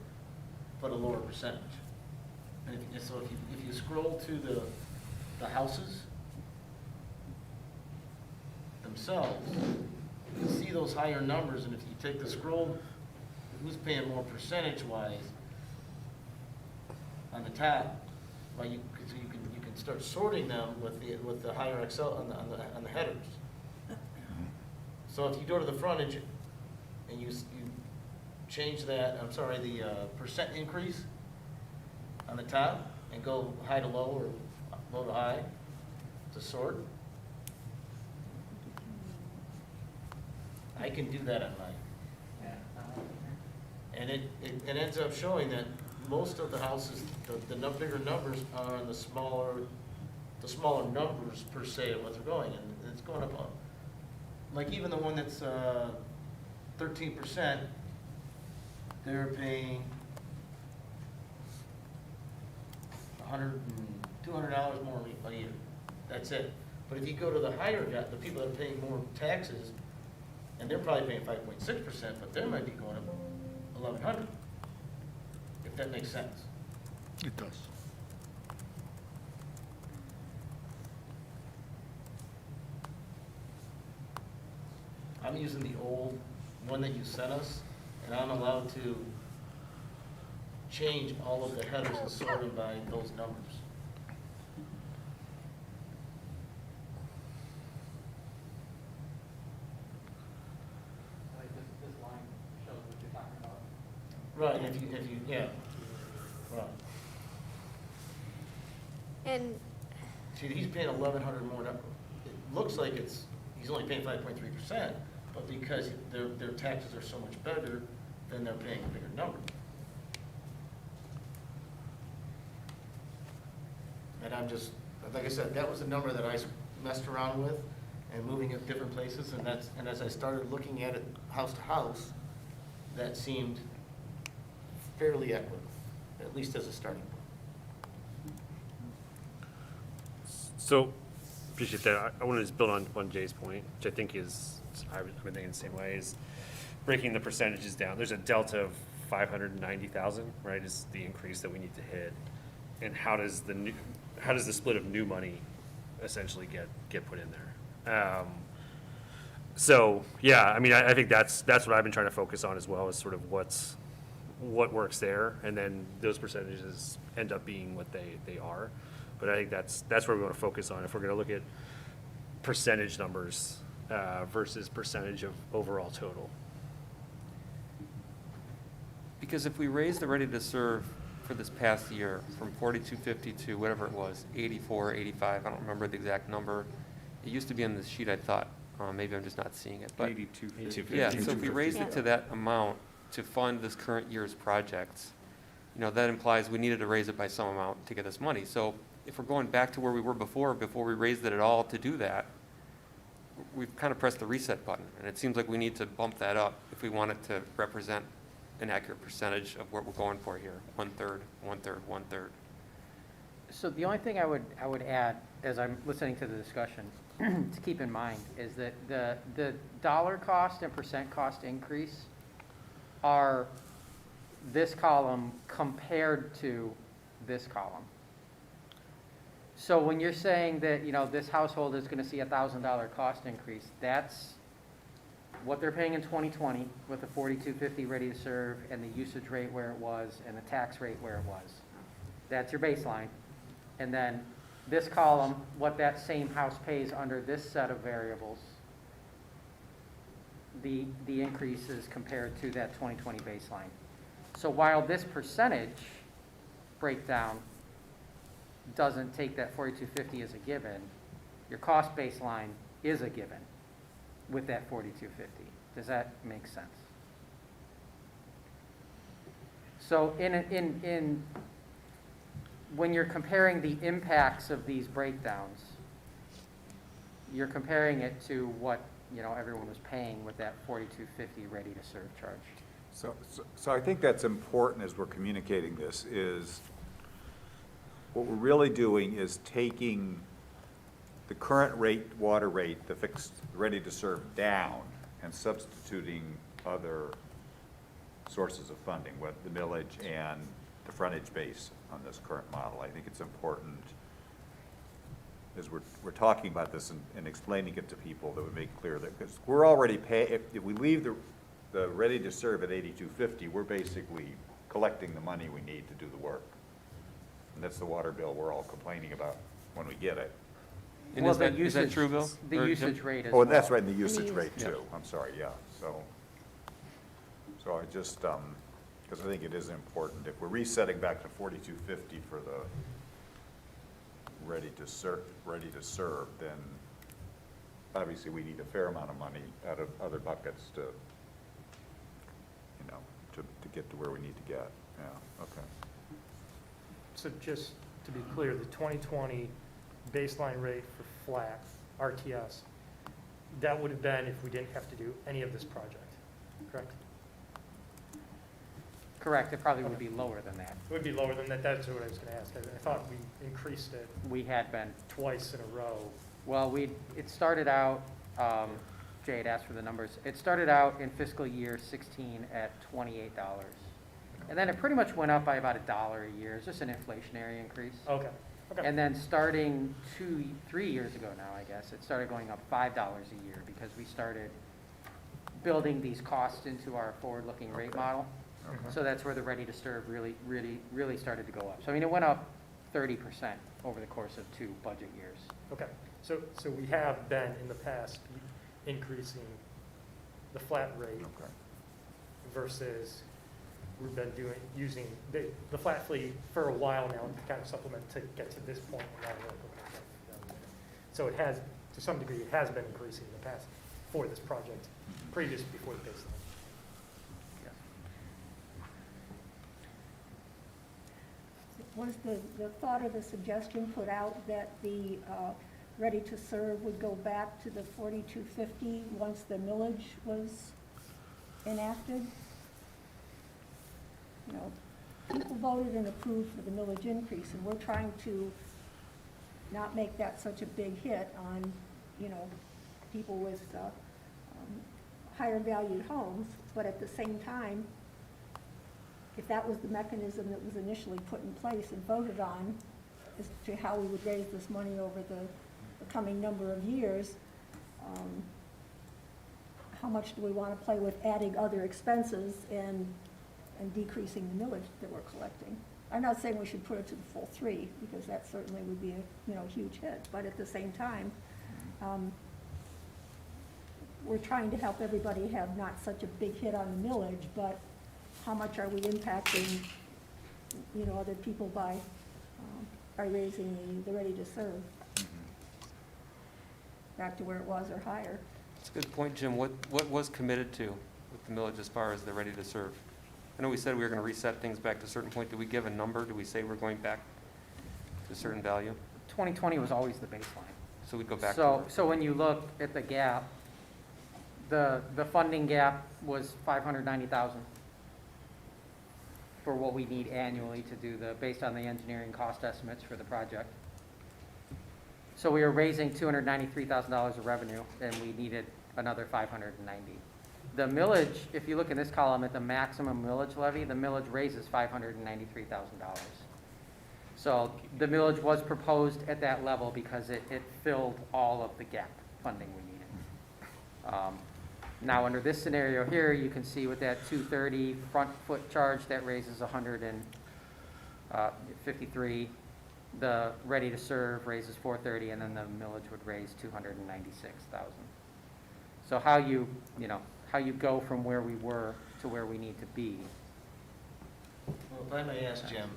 but a lower percentage. And so if you scroll to the houses themselves, you see those higher numbers, and if you take the scroll, who's paying more percentage-wise on the top, well, you can start sorting them with the higher Excel on the headers. So if you go to the frontage and you change that, the percent increase on the top and go high to low or low to high to sort, I can do that on mine. And it ends up showing that most of the houses, the bigger numbers are in the smaller numbers per se of what they're going, and it's going up on. Like even the one that's 13%, they're paying $200 more a year. That's it. But if you go to the higher, the people that are paying more taxes, and they're probably paying 5.6%, but they might be going up $1,100, if that makes sense. It does. I'm using the old one that you sent us, and I'm allowed to change all of the headers and sort them by those numbers. Like this line shows what you're talking about. Right, if you, yeah, right. And, See, he's paying 1,100 more, it looks like he's only paying 5.3%, but because their taxes are so much better, then they're paying a bigger number. And I'm just, like I said, that was a number that I messed around with and moving it different places, and as I started looking at it house to house, that seemed fairly equitable, at least as a starting point. So, appreciate that. I want to just build on Jay's point, which I think is, I've been thinking the same way, is breaking the percentages down. There's a delta of 590,000, right, is the increase that we need to hit. And how does the split of new money essentially get put in there? So, yeah, I mean, I think that's what I've been trying to focus on as well, is sort of what works there, and then those percentages end up being what they are. But I think that's where we want to focus on if we're going to look at percentage numbers versus percentage of overall total. Because if we raise the ready to serve for this past year from 4250 to whatever it was, 84, 85, I don't remember the exact number. It used to be on this sheet, I thought. Maybe I'm just not seeing it. But 82. yeah, so if we raised Yeah. it to that amount to fund this current year's projects, that implies we needed to raise it by some amount to get this money. So if we're going back to where we were before we raised it at all to do that, we've kind of pressed the reset button. And it seems like we need to bump that up if we want it to represent an accurate percentage of what we're going for here. 1/3, 1/3, 1/3. So the only thing I would add, as I'm listening to the discussion, to keep in mind, is that the dollar cost and percent cost increase are this column compared to this column. So when you're saying that, this household is gonna see a $1,000 cost increase, that's what they're paying in 2020 with the 4250 ready to serve and the usage rate where it was and the tax rate where it was. That's your baseline. And then this column, what that same house pays under this set of variables, the increase is compared to that 2020 baseline. So while this percentage breakdown doesn't take that 4250 as a given, your cost baseline is a given with that 4250. Does that make sense? So when you're comparing the impacts of these breakdowns, you're comparing it to what, everyone was paying with that 4250 ready to serve charge. So I think that's important as we're communicating this, is what we're really doing is taking the current rate, water rate, the fixed, ready to serve down, and substituting other sources of funding, what the millage and the frontage base on this current model. I think it's important, as we're talking about this and explaining it to people, that we make clear that, because we're already paying, if we leave the ready to serve at 8250, we're basically collecting the money we need to do the work. And that's the water bill we're all complaining about when we get it. And Well, is the that usage, true, Bill? the Or usage Jim? rate is. Oh, and that's right, and the usage rate Yeah. too, I'm sorry, yeah, so I just, because I think it is important, if we're resetting back to 4250 for the ready to serve, then obviously we need a fair amount of money out of other buckets to get to where we need to get, yeah, okay. So just to be clear, the 2020 baseline rate for flat RTS, that would have been if we didn't have to do any of this project, correct? Correct, it probably would be lower than that. It would be lower than that, that's what I was gonna ask. I thought we increased it We had been. twice in a row. Well, it started out, Jay had asked for the numbers. It started out in fiscal year 16 at $28. And then it pretty much went up by about $1 a year. It's just an inflationary increase. Okay, okay. And then starting 3 years ago now, I guess, it started going up $5 a year because we started building these costs into our forward-looking rate model. So that's where the ready to serve really started to go up. So I mean, it went up 30% over the course of 2 budget years. Okay, so we have been in the past increasing the flat rate versus we've been using the flat fee for a while now to kind of supplement to get to this point. And now we're looking at so it has, to some degree, it has been increasing in the past for this project, before the baseline. Was the thought or the suggestion put out that the ready to serve would go back to the 4250 once the millage was enacted? You know, people voted and approved for the millage increase, and we're trying to not make that such a big hit on, you know, people with higher valued homes, but at the same time, if that was the mechanism that was initially put in place and voted on as to how we would raise this money over the coming number of years, how much do we want to play with adding other expenses and decreasing the millage that we're collecting? I'm not saying we should put it to the full 3, because that certainly would be a huge hit, but at the same time, we're trying to help everybody have not such a big hit on the millage, but how much are we impacting, you know, other people by raising the ready to serve back to where it was or higher? That's a good point, Jim. What was committed to with the millage as far as the ready to serve? I know we said we were going to reset things back to a certain point. Did we give a number? Did we say we're going back to a certain value? 2020 was always the baseline. So we'd go back So, to so when you look at the gap, the funding gap was 590,000 for what we need annually to do based on the engineering cost estimates for the project. So we were raising $293,000 of revenue, and we needed another 590. The millage, if you look in this column at the maximum millage levy, the millage raises $593,000. So the millage was proposed at that level because it filled all of the gap funding we needed. Now, under this scenario here, you can see with that 230 front foot charge, that raises 153. The ready to serve raises 430, and then the millage would raise 296,000. So how you go from where we were to where we need to be. Well, if I may ask Jim,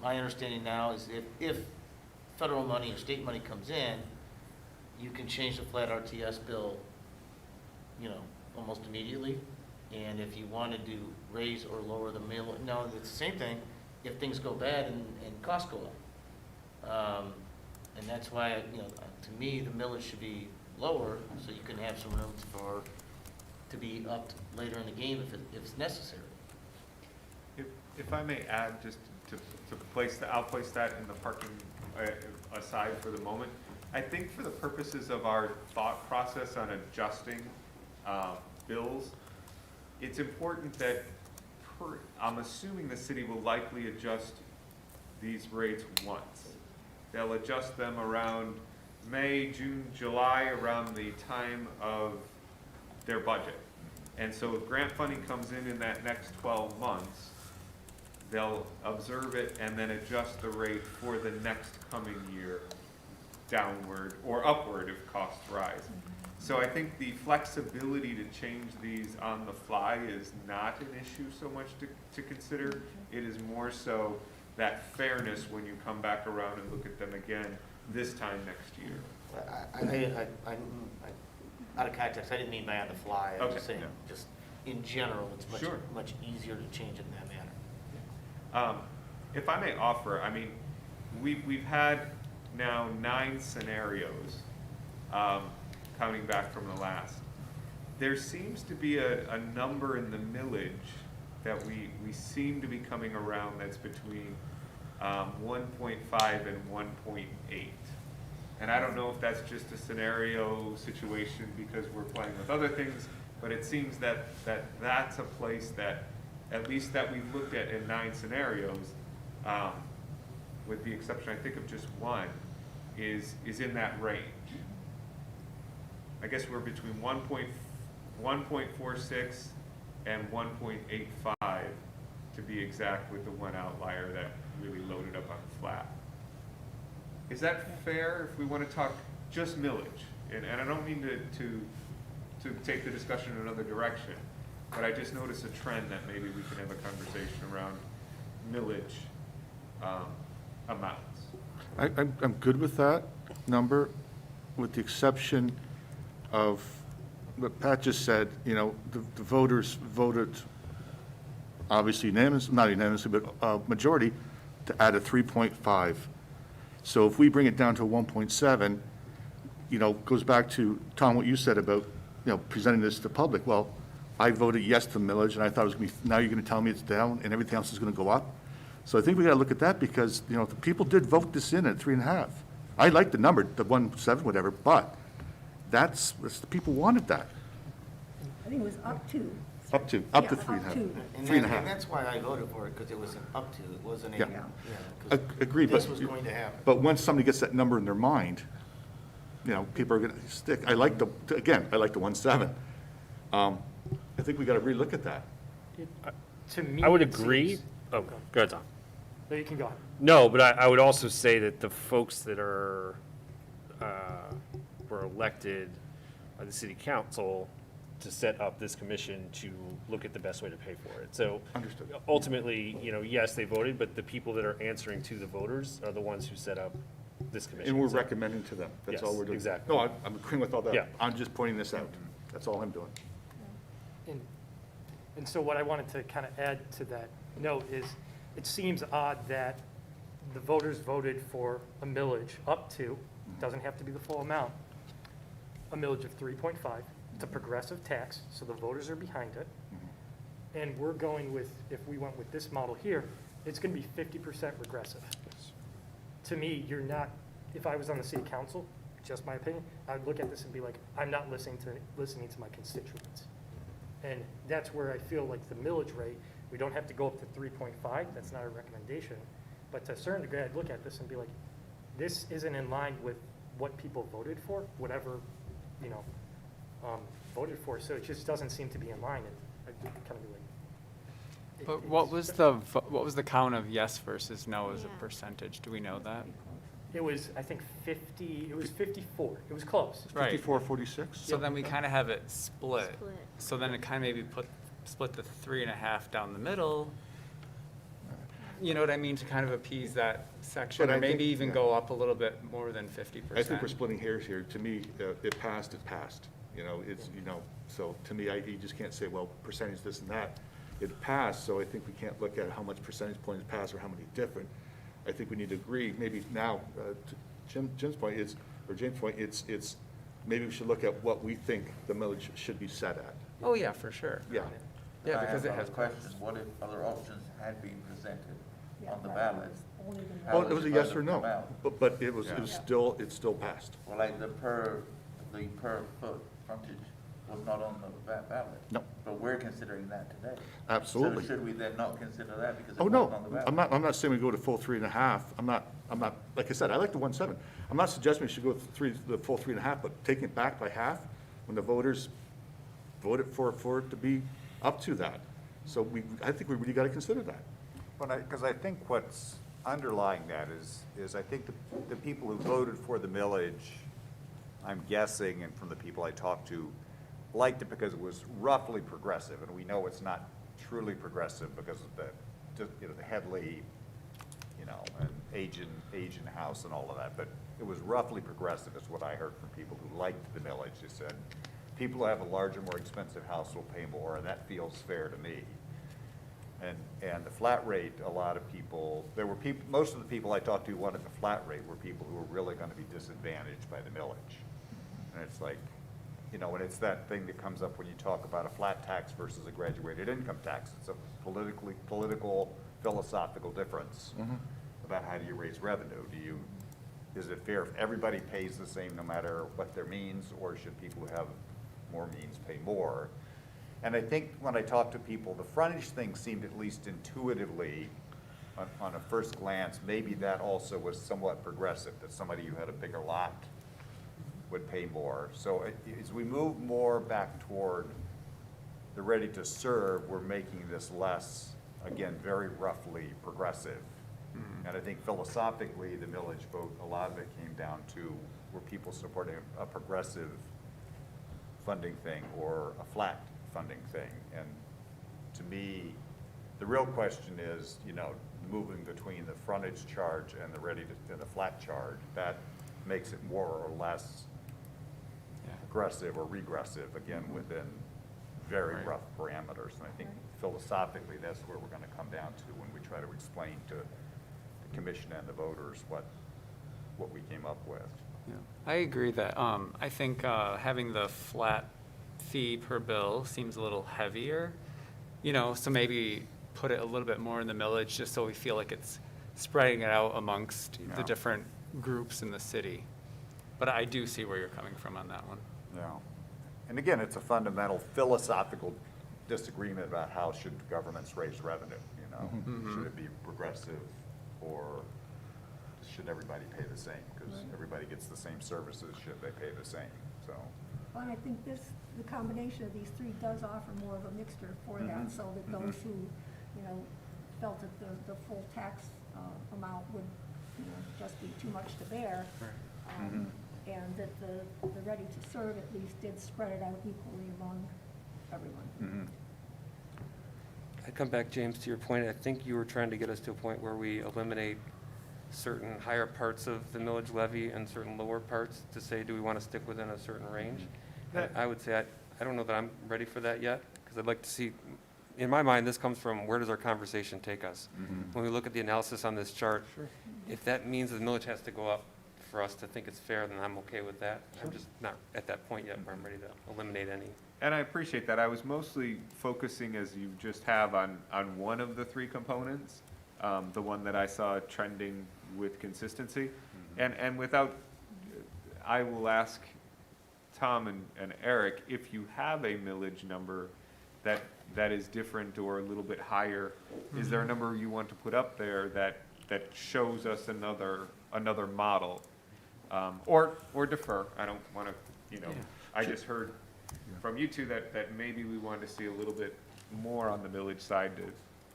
my understanding now is if federal money or state money comes in, you can change the flat RTS bill, you know, almost immediately. And if you wanted to raise or lower the mill, no, it's the same thing if things go bad and costs go up. And that's why, you know, to me, the millage should be lower so you can have some room to be upped later in the game if it's necessary. If I may add, just to place I'll place that in the parking aside for the moment. I think for the purposes of our thought process on adjusting bills, it's important that I'm assuming the city will likely adjust these rates once. They'll adjust them around May, June, July, around the time of their budget. And so if grant funding comes in that next 12 months, they'll observe it and then adjust the rate for the next coming year downward or upward if costs rise. So I think the flexibility to change these on the fly is not an issue so much to consider. It is more so that fairness when you come back around and look at them again this time next year. I out of context, I didn't mean by on the fly. I was Okay, just saying, yeah. just in general, it's Sure. much easier to change it in that manner. If I may offer, I mean, we've had now 9 scenarios, counting back from the last. There seems to be a number in the millage that we seem to be coming around that's between 1.5 and 1.8. And I don't know if that's just a scenario situation because we're playing with other things, but it seems that that's a place that, at least that we've looked at in 9 scenarios, with the exception, I think, of just one, is in that range. I guess we're between 1.5 1.46 and 1.85 to be exact, with the one outlier that really loaded up on the flat. Is that fair if we want to talk just millage? And I don't mean to take the discussion in another direction, but I just noticed a trend that maybe we can have a conversation around millage amounts. I'm good with that number, with the exception of what Pat just said. You know, the voters voted, obviously not unanimously, but majority, to add a 3.5. So if we bring it down to 1.7, you know, goes back to, Tom, what you said about, you know, presenting this to the public. Well, I voted yes to millage, and I thought it was going to be, now you're going to tell me it's down and everything else is going to go up? So I think we got to look at that, because, you know, the people did vote this in at 3.5. I like the number, the 1.7, whatever, but that's the people wanted that, I think it was up to. up to Yeah, 3.5. up to. And 3.5. that's why I voted for it, because it was an up to, it wasn't a, Yeah. you know, 'cause Agreed, but. this was going to happen. But once somebody gets that number in their mind, you know, people are going to stick. I like the 1.7. I think we got to relook at that. To me, I would it agree. seems- Oh, go ahead, Tom. No, you can go on. No, but I would also say that the folks that are, were elected by the city council to set up this commission to look at the best way to pay for it. So Understood. ultimately, you know, yes, they voted, but the people that are answering to the voters are the ones who set up this commission. And we're So- recommending to them. That's all Yes, we're doing. exactly. No, I'm agreeing with all that. Yeah. I'm just pointing this out. That's all I'm doing. And so what I wanted to kind of add to that note is, it seems odd that the voters voted for a millage up to, doesn't have to be the full amount, a millage of 3.5. It's a progressive tax, so the voters are behind it. And we're going with, if we went with this model here, it's going to be 50% regressive. To me, you're not, if I was on the city council, just my opinion, I'd look at this and be like, I'm not listening to my constituents. And that's where I feel like the millage rate, we don't have to go up to 3.5, that's not a recommendation. But to a certain degree, I'd look at this and be like, this isn't in line with what people voted for, whatever, you know, voted for, so it just doesn't seem to be in line, and I'd kind of be like. But what was the count of yes versus no as a Yeah. percentage? Do we know that? It was, I think, 50, it was 54, it was close. Right. 54, 46? So then we kind of have it split. Split. So then it kind of maybe split the 3.5 down the middle. You know what I mean, to kind of appease that section, But I or maybe think- even yeah. go up a little bit more than 50%. I think we're splitting hairs here. To me, it passed. You know, it's, you know, so to me, you just can't say, well, percentage this and that. It passed, so I think we can't look at how much percentage points passed or how many different. I think we need to agree, maybe now, to Jim's point is, or James' point, it's, maybe we should look at what we think the millage should be set at. Oh, yeah, for sure. Yeah. Yeah, I because have it another has. question. What if other options had been presented Yeah, on the right. ballot? Only the How Well, it was a would yes vote or no, come out? but it was Yeah. still passed. Well, like the per foot frontage was not on the ballot. No. But we're considering that today. Absolutely. So should we then not consider that because it Oh, wasn't no, on the ballot? I'm not saying we go to full 3.5. I'm not, like I said, I like the 1.7. I'm not suggesting we should go with the full 3.5, but taking it back by half when the voters voted for it to be up to that. So I think we really got to consider that. Because I think what's underlying that is I think the people who voted for the millage, I'm guessing, and from the people I talked to, liked it because it was roughly progressive, and we know it's not truly progressive because of the Headley, and Asian house and all of that, but it was roughly progressive is what I heard from people who liked the millage. They said, people who have a larger, more expensive house will pay more, and that feels fair to me. And the flat rate, a lot of people, most of the people I talked to who wanted the flat rate were people who were really going to be disadvantaged by the millage. And it's like, and it's that thing that comes up when you talk about a flat tax versus a graduated income tax. It's a political, philosophical difference about how do you raise revenue. Is it fair if everybody pays the same no matter what their means, or should people who have more means pay more? And I think when I talk to people, the frontage thing seemed, at least intuitively, on a first glance, maybe that also was somewhat progressive, that somebody who had a bigger lot would pay more. So as we move more back toward the ready to serve, we're making this less, again, very roughly progressive. And I think philosophically, the millage vote, a lot of it came down to were people supporting a progressive funding thing or a flat funding thing. And to me, the real question is, you know, moving between the frontage charge and the and the flat charge. That makes it more or less aggressive or regressive, again, within very rough parameters. And I think philosophically, that's where we're gonna come down to when we try to explain to the commission and the voters what we came up with. I agree that, I think having the flat fee per bill seems a little heavier, you know, so maybe put it a little bit more in the millage, just so we feel like it's spreading it out amongst the different groups in the city. But I do see where you're coming from on that one. Yeah. And again, it's a fundamental philosophical disagreement about how should governments raise revenue, you know? Should it be progressive or should everybody pay the same? Because everybody gets the same services, should they pay the same? So. Well, and I think the combination of these three does offer more of a mixture for that, so that those who, you know, felt that the full tax amount would, you know, just be too much to bear. And that the ready to serve at least did spread it out equally among everyone. I come back, James, to your point. I think you were trying to get us to a point where we eliminate certain higher parts of the millage levy and certain lower parts to say, do we want to stick within a certain range? I would say, I don't know that I'm ready for that yet, because I'd like to see, in my mind, this comes from where does our conversation take us? When we look at the analysis on this chart, if that means that the millage has to go up for us to think it's fair, then I'm okay with that. I'm just not at that point yet where I'm ready to eliminate any. And I appreciate that. I was mostly focusing, as you just have, on one of the three components, the one that I saw trending with consistency. And without, I will ask Tom and Eric, if you have a millage number that is different or a little bit higher, is there a number you want to put up there that shows us another model? Or defer. I don't want to, you know, I just heard from you two that maybe we wanted to see a little bit more on the millage side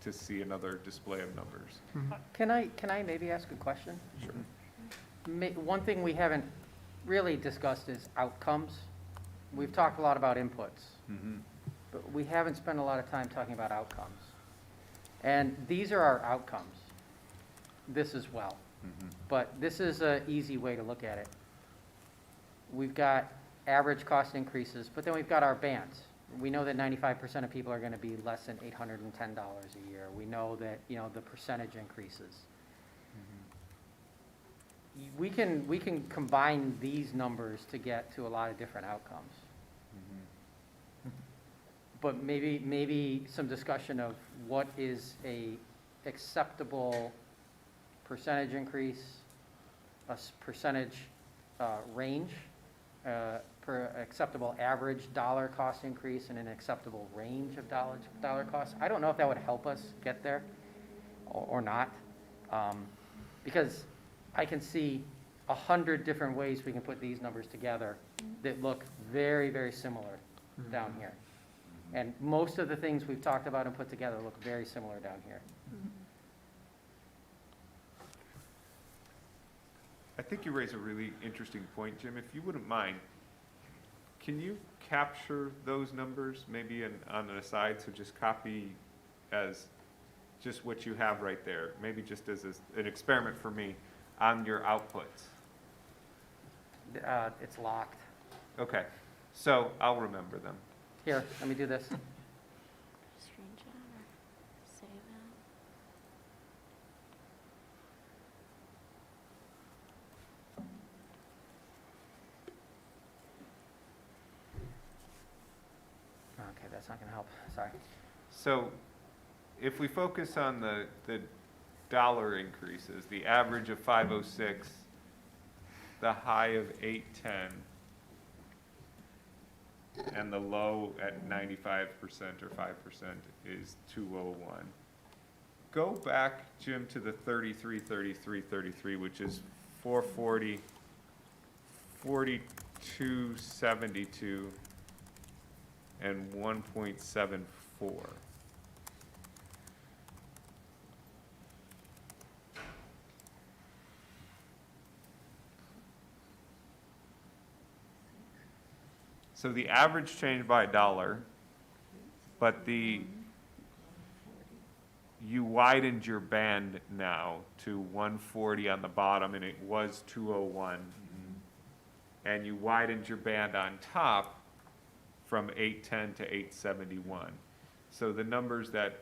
to see another display of numbers. Can I maybe ask a question? Sure. One thing we haven't really discussed is outcomes. We've talked a lot about inputs, but we haven't spent a lot of time talking about outcomes. And these are our outcomes, this as well. But this is an easy way to look at it. We've got average cost increases, but then we've got our bands. We know that 95% of people are going to be less than $810 a year. We know that, you know, the percentage increases. We can combine these numbers to get to a lot of different outcomes. But maybe some discussion of what is a acceptable percentage increase, a percentage range, per acceptable average dollar cost increase, and an acceptable range of dollar costs. I don't know if that would help us get there or not, because I can see 100 different ways we can put these numbers together that look very, very similar down here. And most of the things we've talked about and put together look very similar down here. I think you raise a really interesting point, Jim. If you wouldn't mind, can you capture those numbers maybe on an aside? So just copy as just what you have right there, maybe just as an experiment for me on your outputs. It's locked. Okay, so I'll remember them. Here, let me do this. Screenshot or save it. Okay, that's not gonna help, sorry. So if we focus on the dollar increases, the average of 506, the high of 810, and the low at 95% or 5% is 201. Go back, Jim, to the 33, 33, 33, which is 440, 40, 272 and 1.74. So the average changed by $1, but you widened your band now to 140 on the bottom, and it was 201. And you widened your band on top from 810 to 871. So the numbers that,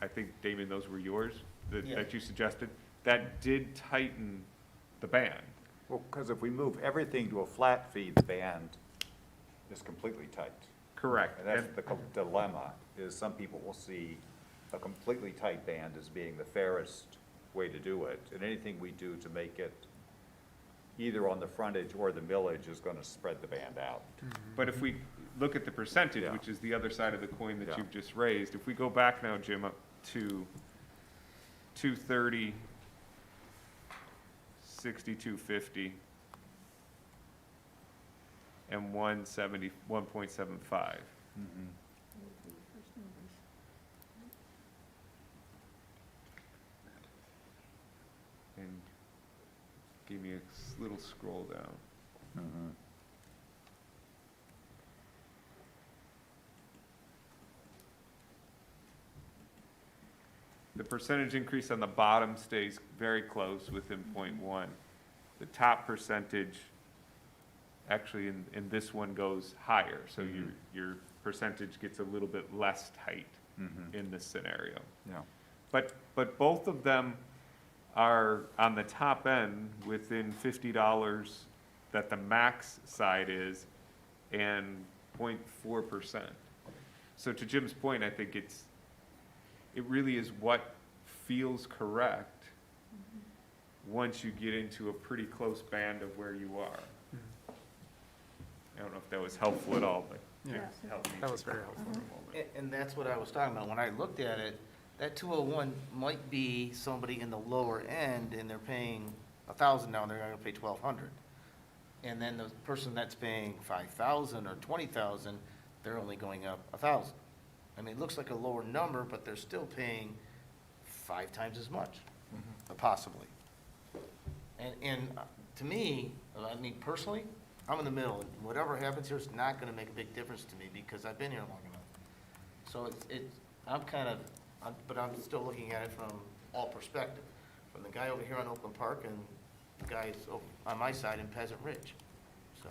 I think, Damien, those were yours, Yeah. that you suggested, that did tighten the band. Well, because if we move everything to a flat fee, the band is completely tight. Correct. And that's the dilemma, is some people will see a completely tight band as being the fairest way to do it. And anything we do to make it either on the frontage or the millage is gonna spread the band out. But if we look at the percentage, Yeah. which is the other side of the coin that Yeah. you've just raised, if we go back now, Jim, up to 230, 6250, and 1.75. And give me a little scroll down. The percentage increase on the bottom stays very close, within 0.1. The top percentage, actually in this one goes higher, so your percentage gets a little bit less tight in this scenario. Yeah. But both of them are on the top end within $50 that the max side is, and 0.4%. So to Jim's point, I think it really is what feels correct once you get into a pretty close band of where you are. I don't know if that was helpful at all, but it Yeah. helped me. That was very helpful. for a moment. And that's what I was talking about. When I looked at it, that 201 might be somebody in the lower end and they're paying 1,000 now and they're gonna pay 1,200. And then the person that's paying 5,000 or 20,000, they're only going up 1,000. I mean, it looks like a lower number, but they're still paying 5 times as much, possibly. And to me, I mean, personally, I'm in the middle, and whatever happens here is not gonna make a big difference to me, because I've been here long enough. So but I'm still looking at it from all perspective, from the guy over here on Oakland Park and the guys on my side in Pleasant Ridge, so.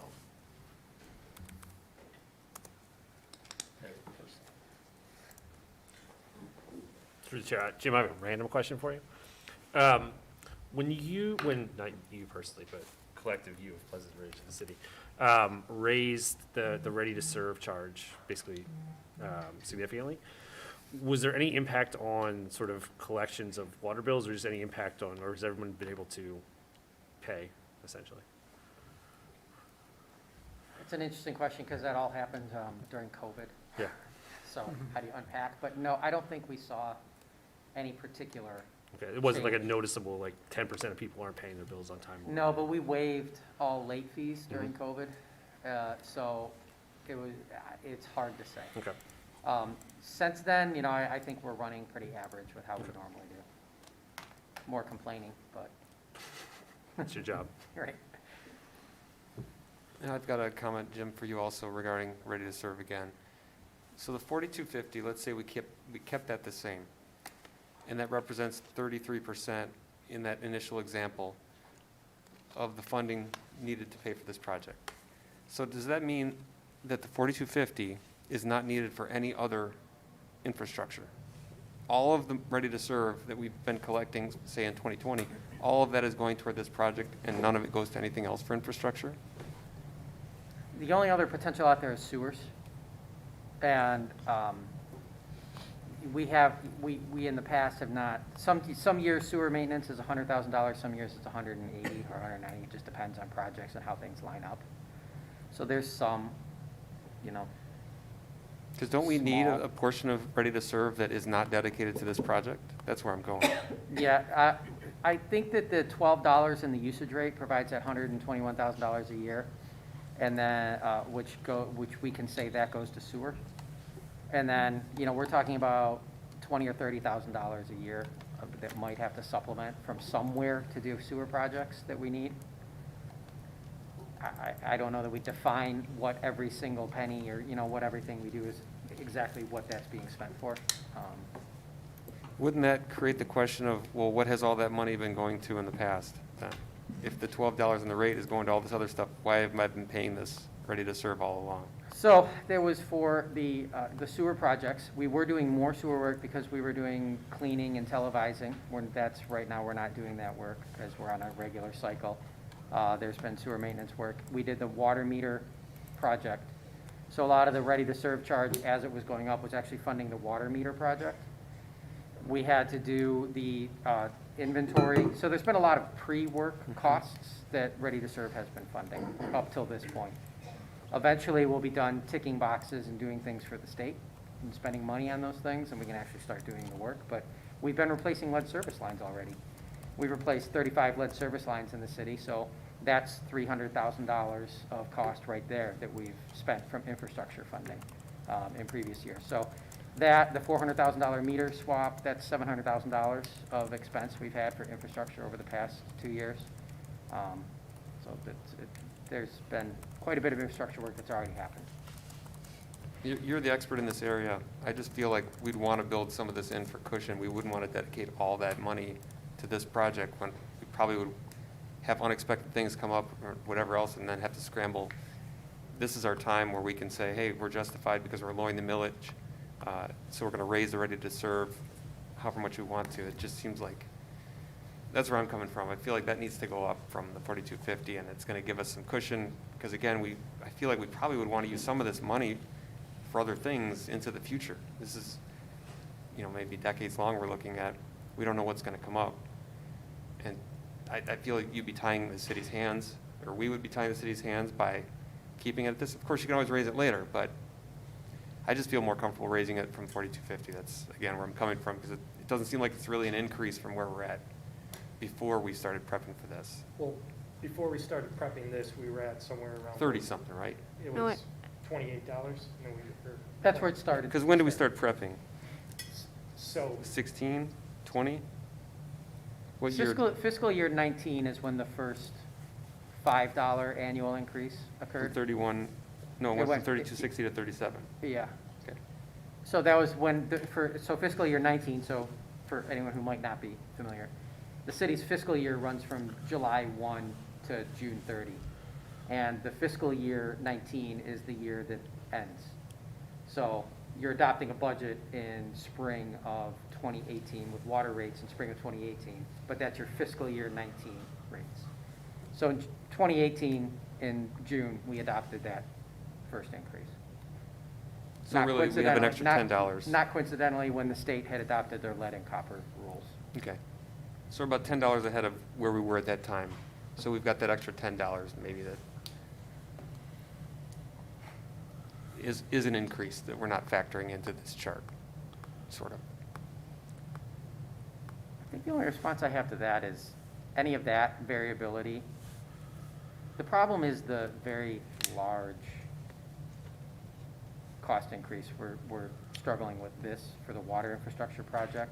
Through the chair, Jim, I have a random question for you. When not you personally, but collective you of Pleasant Ridge, the city, raised the ready-to-serve charge basically significantly, was there any impact on sort of collections of water bills, or just any impact on, or has everyone been able to pay, essentially? It's an interesting question, because that all happened during COVID. Yeah. So how do you unpack? But no, I don't think we saw any particular, Okay, it wasn't like a Change. noticeable, like 10% of people aren't paying their bills on time. no, but we waived all late fees during COVID. So it's hard to say. Okay. Since then, I think we're running pretty average with how we normally do. More complaining, but, That's your job. right. And I've got a comment, Jim, for you also regarding ready to serve again. So the 4250, let's say we kept that the same, and that represents 33% in that initial example of the funding needed to pay for this project. So does that mean that the 4250 is not needed for any other infrastructure? All of the ready to serve that we've been collecting, say in 2020, all of that is going toward this project, and none of it goes to anything else for infrastructure? The only other potential out there is sewers. And we in the past have not, some years sewer maintenance is $100,000, some years it's 180 or 190, it just depends on projects and how things line up. So there's some, Because don't we need Small. a portion of ready to serve that is not dedicated to this project? That's where I'm going. Yeah, I think that the $12 in the usage rate provides that $121,000 a year. and then, which we can say that goes to sewer. And then, we're talking about $20,000 or $30,000 a year that might have to supplement from somewhere to do sewer projects that we need. I don't know that we define what every single penny or, what everything we do is exactly what that's being spent for. Wouldn't that create the question of, well, what has all that money been going to in the past then? If the $12 in the rate is going to all this other stuff, why haven't I been paying this ready to serve all along? So there was for the sewer projects, we were doing more sewer work because we were doing cleaning and televising. Right now, we're not doing that work because we're on a regular cycle. There's been sewer maintenance work. We did the water meter project. So a lot of the ready-to-serve charge as it was going up was actually funding the water meter project. We had to do the inventory. So there's been a lot of pre-work costs that ready-to-serve has been funding up till this point. Eventually, we'll be done ticking boxes and doing things for the state and spending money on those things, and we can actually start doing the work. But we've been replacing lead service lines already. We've replaced 35 lead service lines in the city, so that's $300,000 of cost right there that we've spent from infrastructure funding in previous years. So that, the $400,000 meter swap, that's $700,000 of expense we've had for infrastructure over the past 2 years. So there's been quite a bit of infrastructure work that's already happened. You're the expert in this area. I just feel like we'd want to build some of this in for cushion. We wouldn't want to dedicate all that money to this project when we probably would have unexpected things come up or whatever else and then have to scramble. This is our time where we can say, hey, we're justified because we're lowering the millage, so we're going to raise the ready-to-serve however much we want to. It just seems like that's where I'm coming from. I feel like that needs to go up from the 4,250, and it's going to give us some cushion because, again, I feel like we probably would want to use some of this money for other things into the future. This is, maybe decades long we're looking at. We don't know what's going to come up. And I feel like you'd be tying the city's hands, or we would be tying the city's hands by keeping it at this. Of course, you can always raise it later, but I just feel more comfortable raising it from 4,250. That's, again, where I'm coming from, because it doesn't seem like it's really an increase from where we're at before we started prepping for this. Well, before we started prepping this, we were at somewhere around 30-something, right? It No, was $28, and then That's where it started. Because when did we start prepping? So 16, 20? What year? Fiscal year 19 is when the first $5 annual increase From occurred. 31, no, it It went from went- 3260 to 37. Yeah. Okay. So that was when, so fiscal year 19, so for anyone who might not be familiar, the city's fiscal year runs from July 1 to June 30. And the fiscal year 19 is the year that ends. So you're adopting a budget in spring of 2018 with water rates in spring of 2018, but that's your fiscal year 19 rates. So in 2018, in June, we adopted that first increase. So Not really, we have an extra coincidentally- $10. Not coincidentally, when the state had adopted their lead and copper rules. Okay. So we're about $10 ahead of where we were at that time. So we've got that extra $10 maybe that is an increase that we're not factoring into this chart, sort of. I think the only response I have to that is any of that variability. The problem is the very large cost increase. We're struggling with this for the water infrastructure project.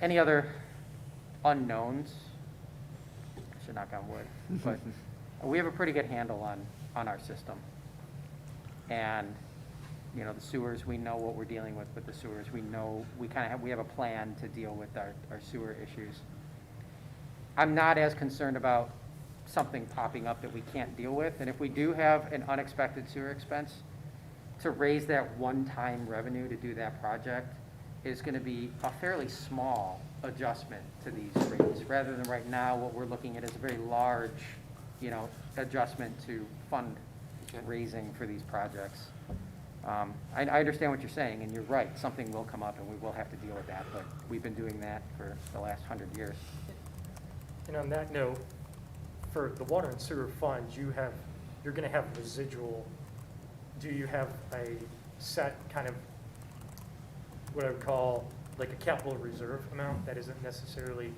Any other unknowns? I should knock on wood, but we have a pretty good handle on our system. And, the sewers, we know what we're dealing with the sewers. We know, we have a plan to deal with our sewer issues. I'm not as concerned about something popping up that we can't deal with. And if we do have an unexpected sewer expense, to raise that one-time revenue to do that project is going to be a fairly small adjustment to these rates, rather than right now, what we're looking at is a very large, adjustment to fund raising for these projects. I understand what you're saying, and you're right, something will come up and we will have to deal with that, but we've been doing that for the last 100 years. And on that note, for the water and sewer funds, you're going to have residual. Do you have a set kind of what I would call like a capital reserve amount that isn't necessarily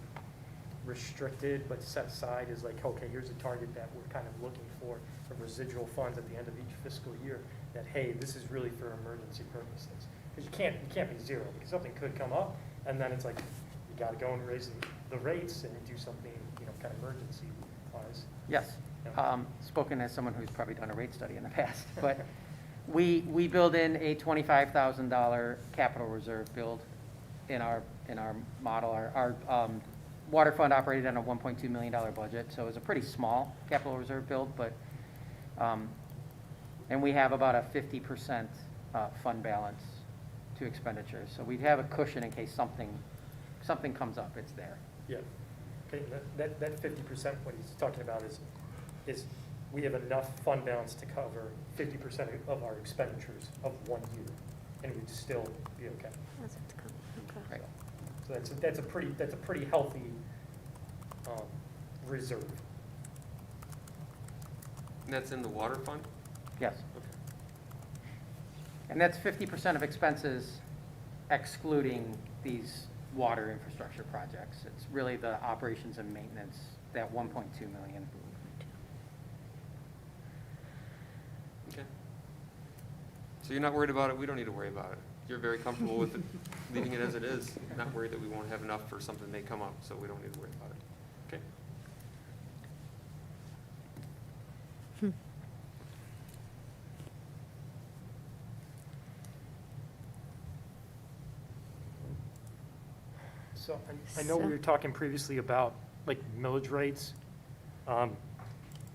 restricted but set aside as like, okay, here's a target that we're kind of looking for residual funds at the end of each fiscal year, that, hey, this is really for emergency purposes. Because you can't be zero, because something could come up, and then it's like, you gotta go and raise the rates and do something, kind of emergency-wise. Yes. Yeah. Spoken as someone who's probably done a rate study in the past, but we build in a $25,000 capital reserve build in our model. Our water fund operated on a $1.2 million budget, so it was a pretty small capital reserve build, but, and we have about a 50% fund balance to expenditures. So we'd have a cushion in case something comes up, it's there. Yeah. Okay, that 50%, what he's talking about is we have enough fund balance to cover 50% of our expenditures of 1 year, and we'd still be okay. That's what's coming, okay. Right. So that's a pretty healthy reserve. And that's in the water fund? Yes. And that's 50% of expenses excluding these water infrastructure projects. It's really the operations and maintenance, that 1.2 million. Okay. So you're not worried about it, we don't need to worry about it. You're very comfortable with it, leaving it as it is, not worried that we won't have enough for something may come up, so we don't need to worry about it. Okay? So I know we were talking previously about like millage rates. I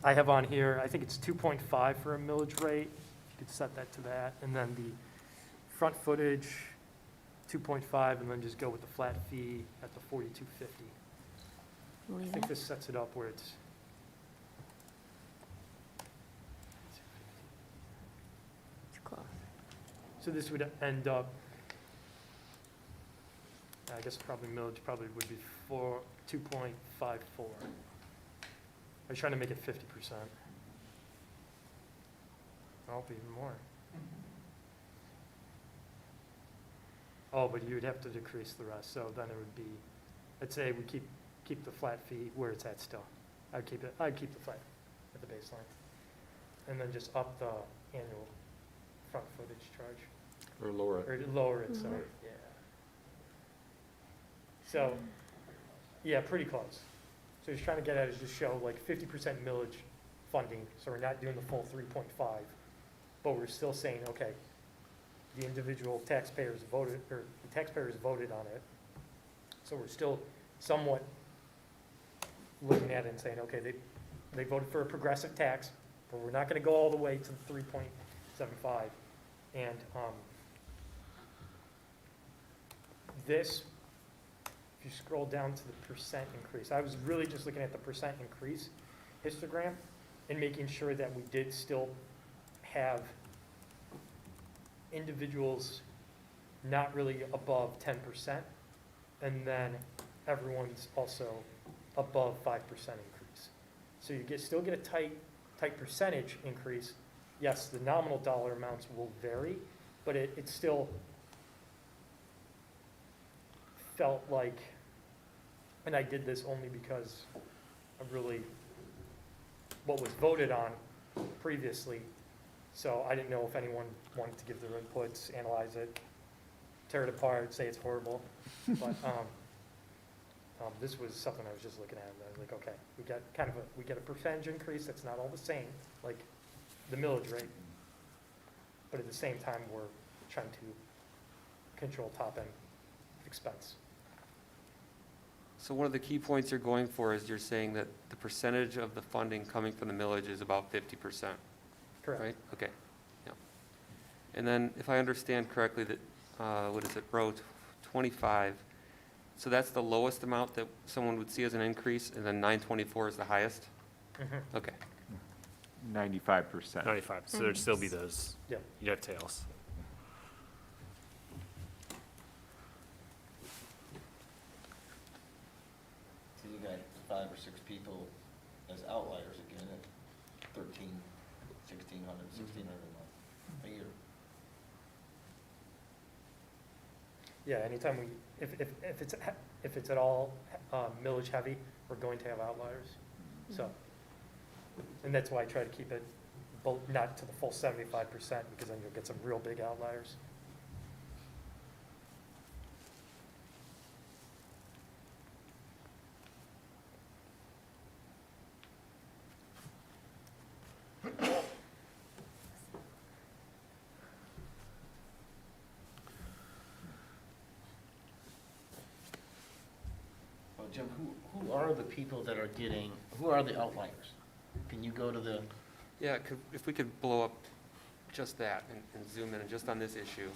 have on here, I think it's 2.5 for a millage rate. You could set that to that. And then the front footage, 2.5, and then just go with the flat fee at the 4250. I Leave think it. this sets it up where it's. It's close. So this would end up, I guess probably millage probably would be 2.54. I was trying to make it 50%. I'll be even more. Oh, but you would have to decrease the rest, so then it would be, let's say we keep the flat fee where it's at still. I'd keep the flat at the baseline. And then just up the annual front footage charge. Or lower it. Or lower it, sorry, yeah. So, yeah, pretty close. So he's trying to get at is just show like 50% millage funding, so we're not doing the full 3.5, but we're still saying, okay, the individual taxpayers voted, or the taxpayers voted on it, so we're still somewhat looking at it and saying, okay, they voted for a progressive tax, but we're not gonna go all the way to the 3.75. And this, if you scroll down to the percent increase, I was really just looking at the percent increase histogram and making sure that we did still have individuals not really above 10%, and then everyone's also above 5% increase. So you still get a tight percentage increase. Yes, the nominal dollar amounts will vary, but it still felt like, and I did this only because of really what was voted on previously. So I didn't know if anyone wanted to give their inputs, analyze it, tear it apart, say it's horrible. But this was something I was just looking at, and I was like, okay, we get a percentage increase that's not all the same, like the millage rate, but at the same time, we're trying to control top end expense. So one of the key points you're going for is you're saying that the percentage of the funding coming from the millage is about 50%, Correct. right? Okay, yeah. And then if I understand correctly, that, what is it, row 25, so that's the lowest amount that someone would see as an increase, and then 924 is the highest? Mhm. Okay. 95%. 95, so there'd still be those, Yeah. you'd have tails. So you got 5 or 6 people as outliers again at 1,300, 1,600, 1,600 a month, a year. Yeah, anytime if it's at all millage heavy, we're going to have outliers. So, and that's why I try to keep it not to the full 75%, because then you'll get some real big outliers. Well, Jim, who are the people that are getting, who are the outliers? Can you go to the, Yeah, if we could blow up just that and zoom in just on this issue,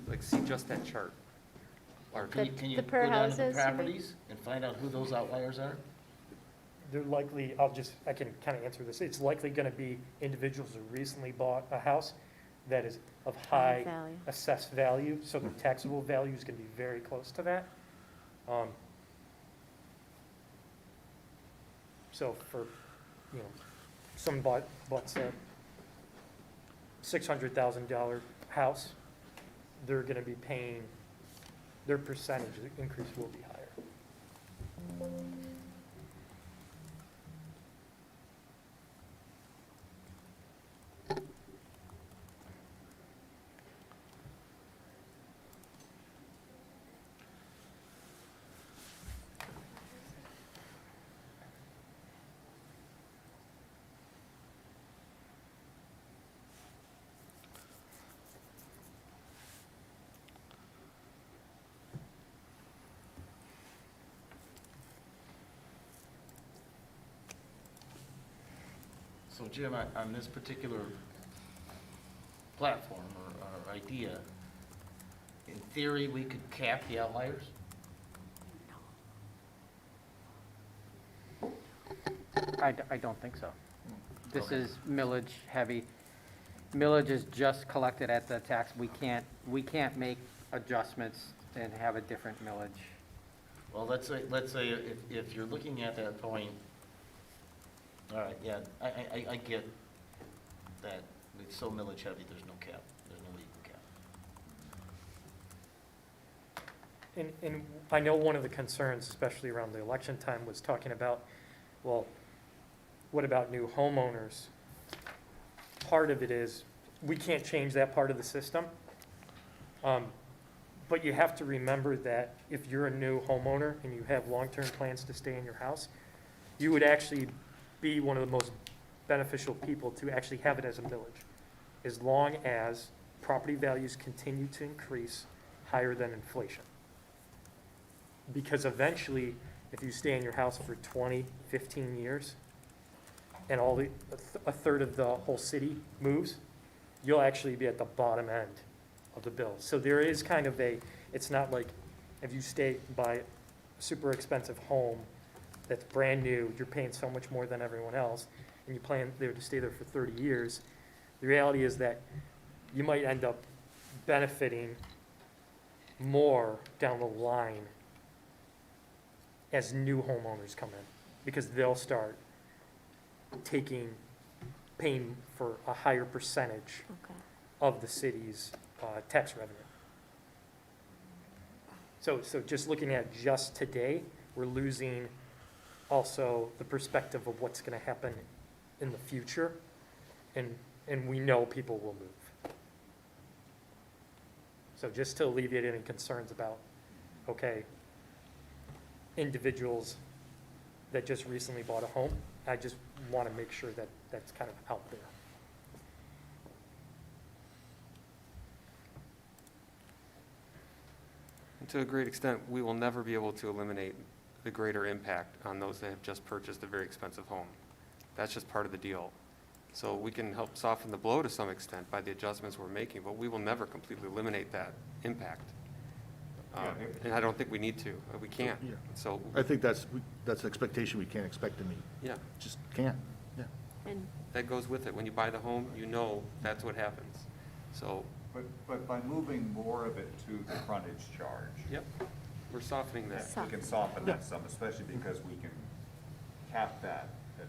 like see just that chart. Or can you the go per down to the houses, you mean? properties and find out who those outliers are? They're likely, I can kind of answer this, it's likely going to be individuals who recently bought a house that is of high value. assessed value, so the taxable value is going to be very close to that. So for, you know, someone bought say $600,000 house, they're going to be paying, their percentage increase will be higher. So Jim, on this particular platform or idea, in theory, we could cap the outliers? I don't think so. This Okay. is millage heavy. Millage is just collected at the tax. We can't make adjustments and have a different millage. Well, let's say if you're looking at that point, all right, yeah, I get that it's so millage heavy, there's no cap, there's no legal cap. And I know one of the concerns, especially around the election time, was talking about, well, what about new homeowners? Part of it is, we can't change that part of the system. But you have to remember that if you're a new homeowner and you have long-term plans to stay in your house, you would actually be one of the most beneficial people to actually have it as a millage, as long as property values continue to increase higher than inflation. Because eventually, if you stay in your house for 20, 15 years, and a third of the whole city moves, you'll actually be at the bottom end of the bill. So there is kind of it's not like if you buy a super expensive home that's brand new, you're paying so much more than everyone else, and you plan there to stay there for 30 years. The reality is that you might end up benefiting more down the line as new homeowners come in, because they'll start paying for a higher percentage Okay. of the city's tax revenue. So just looking at just today, we're losing also the perspective of what's going to happen in the future, and we know people will move. So just to alleviate any concerns about, okay, individuals that just recently bought a home, I just want to make sure that that's kind of out there. And to a great extent, we will never be able to eliminate the greater impact on those that have just purchased a very expensive home. That's just part of the deal. So we can help soften the blow to some extent by the adjustments we're making, but we will never completely eliminate that impact. And I don't think we need to. We can't. Yeah. So, I think that's an expectation we can't expect to meet. yeah, Just can't, yeah. And that goes with it. When you buy the home, you know that's what happens. So, But by moving more of it to the frontage charge, yep, we're softening that. we can soften that some, especially because we can cap that, at,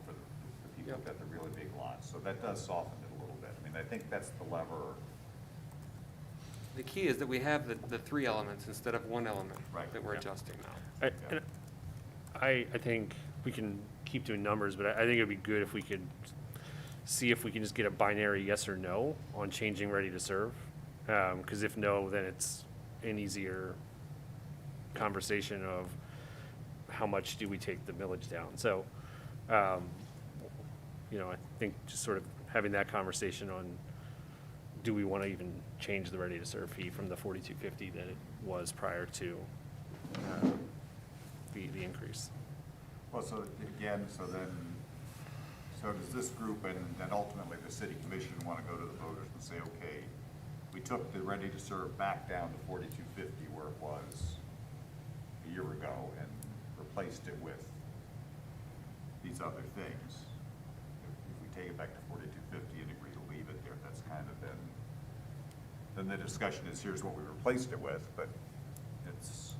for the people Yep. that have the really big lots. So that does soften it a little bit. I mean, I think that's the lever. The key is that we have the three elements instead of one element Right, that we're yeah. adjusting now. I think we can keep doing numbers, but I think it'd be good if we could see if we can just get a binary yes or no on changing ready to serve. Because if no, then it's an easier conversation of how much do we take the millage down. So, you know, I think just sort of having that conversation on, do we want to even change the ready to serve fee from the $42.50 that it was prior to the increase? Well, so again, so does this group and then ultimately the city commission want to go to the voters and say, okay, we took the ready to serve back down to $42.50 where it was a year ago and replaced it with these other things. If we take it back to $42.50 and agree to leave it there, that's kind of then the discussion is, here's what we replaced it with, but it's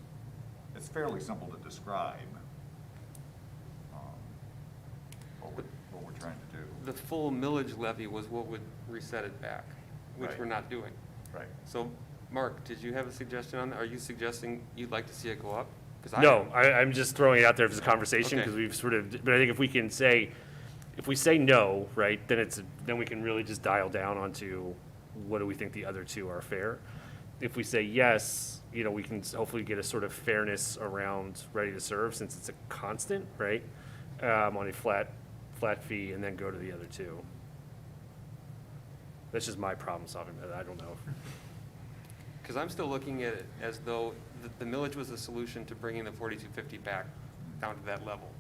fairly simple to describe what we're trying to do. The full millage levy was what would reset it back, which Right. we're not doing. Right. So, Mark, did you have a suggestion on that? Are you suggesting you'd like to see it go up? 'Cause I No, am. I'm just throwing it out there as a conversation, Okay. because we've sort of, but I think if we can say, if we say no, right, then we can really just dial down onto what do we think the other two are fair. If we say yes, you know, we can hopefully get a sort of fairness around ready to serve, since it's a constant, right, on a flat fee, and then go to the other two. That's just my problem solving, but I don't know. Because I'm still looking at it as though the millage was the solution to bringing the 4250 back down to that level.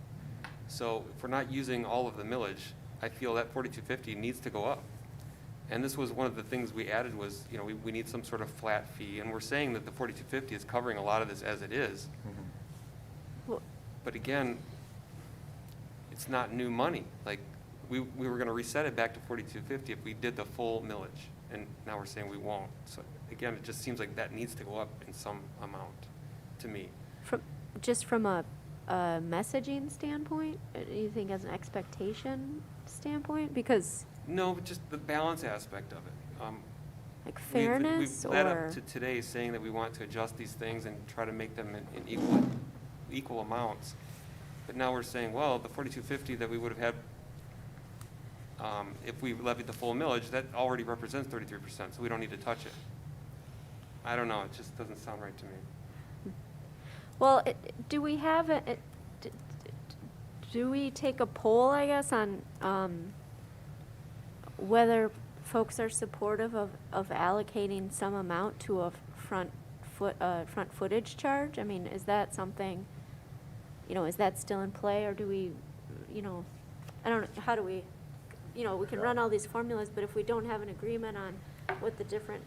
So if we're not using all of the millage, I feel that 4250 needs to go up. And this was one of the things we added was, you know, we need some sort of flat fee, and we're saying that the 4250 is covering a lot of this as it is. Well, But again, it's not new money. Like, we were gonna reset it back to 4250 if we did the full millage, and now we're saying we won't. So again, it just seems like that needs to go up in some amount, to me. just from a messaging standpoint, do you think as an expectation standpoint? Because No, but just the balance aspect of it. like We've fairness led or? up to today saying that we want to adjust these things and try to make them in equal amounts. But now we're saying, well, the 4250 that we would have had if we levied the full millage, that already represents 33%, so we don't need to touch it. I don't know, it just doesn't sound right to me. Well, do we have do we take a poll, I guess, on whether folks are supportive of allocating some amount to a front footage charge? I mean, is that something, you know, is that still in play, or do we, you know, I don't know, how do we, you know, we can run all these formulas, but if we don't have an agreement on what the different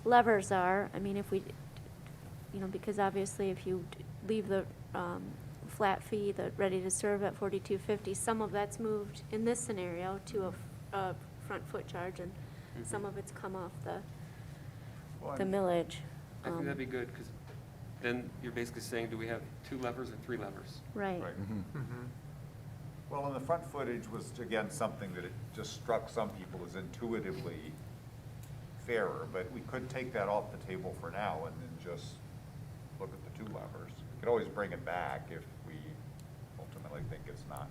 levers are, I mean, if we, you know, because obviously if you leave the flat fee, the ready to serve at $42.50, some of that's moved in this scenario to a front foot charge, and some of it's come off the millage. I think that'd be good, because then you're basically saying, do we have 2 levers or 3 levers? Right. Well, and the front footage was, again, something that it just struck some people as intuitively fairer, but we could take that off the table for now and then just look at the 2 levers. We could always bring it back if we ultimately think it's not.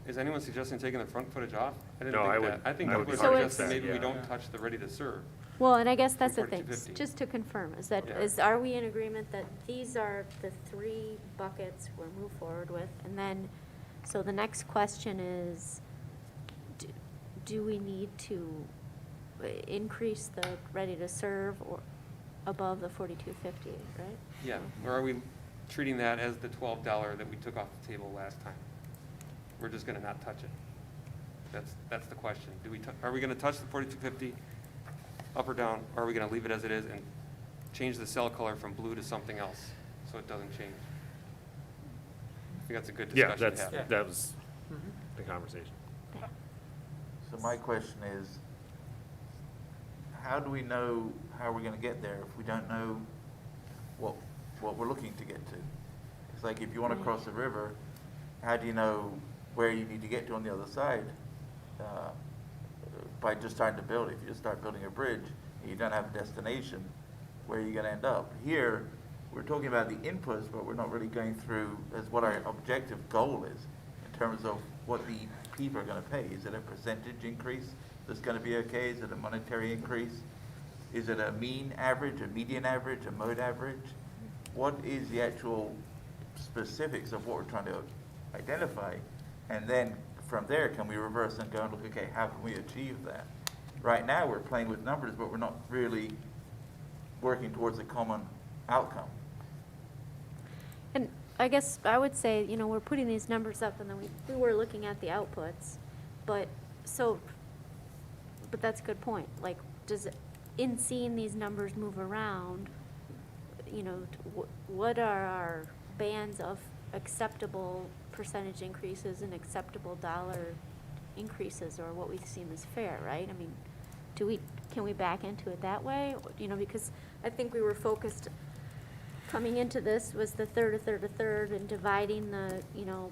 Is anyone suggesting taking the front footage off? I didn't No, think I that. would- I think I that would would So suggest it's- that maybe we Yeah. don't touch the ready to serve. Well, and I guess that's the From thing, 42.50. just to confirm, is that, Yeah. are we in agreement that these are the 3 buckets we'll move forward with? And then, so the next question is, do we need to increase the ready to serve or above the 42.50, right? Yeah, or are we treating that as the $12 that we took off the table last time? We're just gonna not touch it? That's the question. Are we gonna touch the 4250 up or down, or are we gonna leave it as it is and change the cell color from blue to something else so it doesn't change? I think that's a good Yeah, discussion to have. that was the conversation. So my question is, how do we know how we're gonna get there if we don't know what we're looking to get to? It's like if you wanna cross a river, how do you know where you need to get to on the other side? By just starting to build it. If you just start building a bridge and you don't have a destination, where are you gonna end up? Here, we're talking about the inputs, but we're not really going through as what our objective goal is in terms of what the people are gonna pay. Is it a percentage increase that's gonna be okay? Is it a monetary increase? Is it a mean average, a median average, a mode average? What is the actual specifics of what we're trying to identify? And then from there, can we reverse and go and look, okay, how can we achieve that? Right now, we're playing with numbers, but we're not really working towards a common outcome. And I guess I would say, you know, we're putting these numbers up and then we were looking at the outputs. But that's a good point. Like, in seeing these numbers move around, you know, what are our bands of acceptable percentage increases and acceptable dollar increases, or what we seem as fair, right? I mean, can we back into it that way? You know, because I think we were focused, coming into this was the third, and dividing the, you know,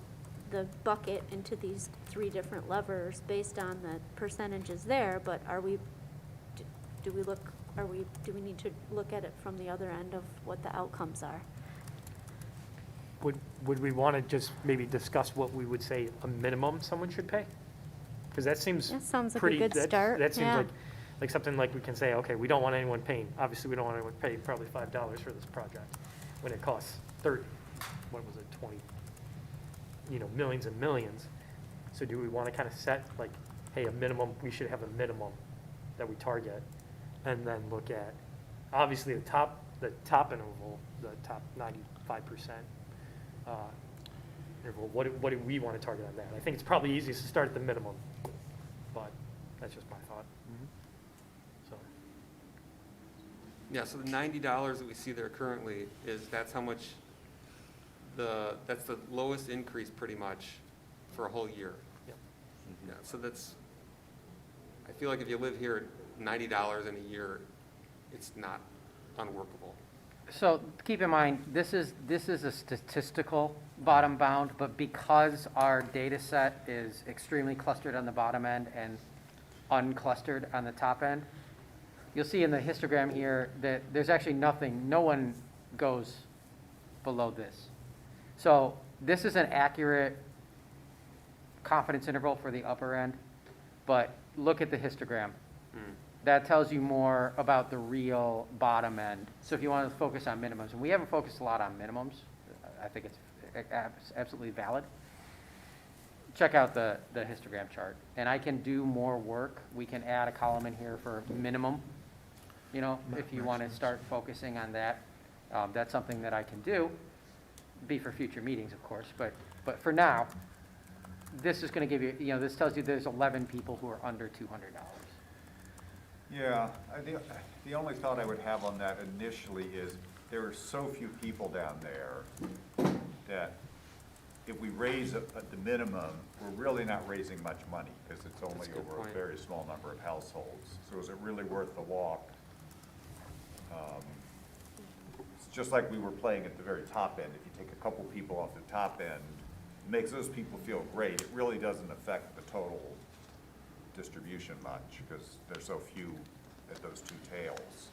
the bucket into these 3 different levers based on the percentages there, but do we need to look at it from the other end of what the outcomes are? Would we want to just maybe discuss what we would say a minimum someone should pay? Because that seems That sounds like a pretty, good start, that seems yeah. like something like we can say, okay, we don't want anyone paying, obviously, we don't want anyone paying probably $5 for this project when it costs 30, what was it, 20, you know, millions and millions. So do we want to kind of set like, hey, a minimum, we should have a minimum that we target, and then look at, obviously, the top interval, the top 95%, interval, what do we want to target on that? I think it's probably easiest to start at the minimum, but that's just my thought. So, Yeah, so the $90 that we see there currently that's how much that's the lowest increase pretty much for a whole year. Yep. Yeah, so I feel like if you live here at $90 in a year, it's not unworkable. So keep in mind, this is a statistical bottom bound, but because our data set is extremely clustered on the bottom end and unclustered on the top end, you'll see in the histogram here that there's actually no one goes below this. So this is an accurate confidence interval for the upper end, but look at the histogram. That tells you more about the real bottom end. So if you want to focus on minimums, and we haven't focused a lot on minimums, I think it's absolutely valid. Check out the histogram chart. And I can do more work. We can add a column in here for minimum, you know, if you want to start focusing on that. That's something that I can do, be for future meetings, of course. But for now, this is going to give you, you know, this tells you there's 11 people who are under $200. Yeah, the only thought I would have on that initially is there are so few people down there that if we raise at the minimum, we're really not raising much money because it's only That's a good over a point. very small number of households. So is it really worth the walk? It's just like we were playing at the very top end. If you take a couple people off the top end, it makes those people feel great. It really doesn't affect the total distribution much because there's so few at those 2 tails.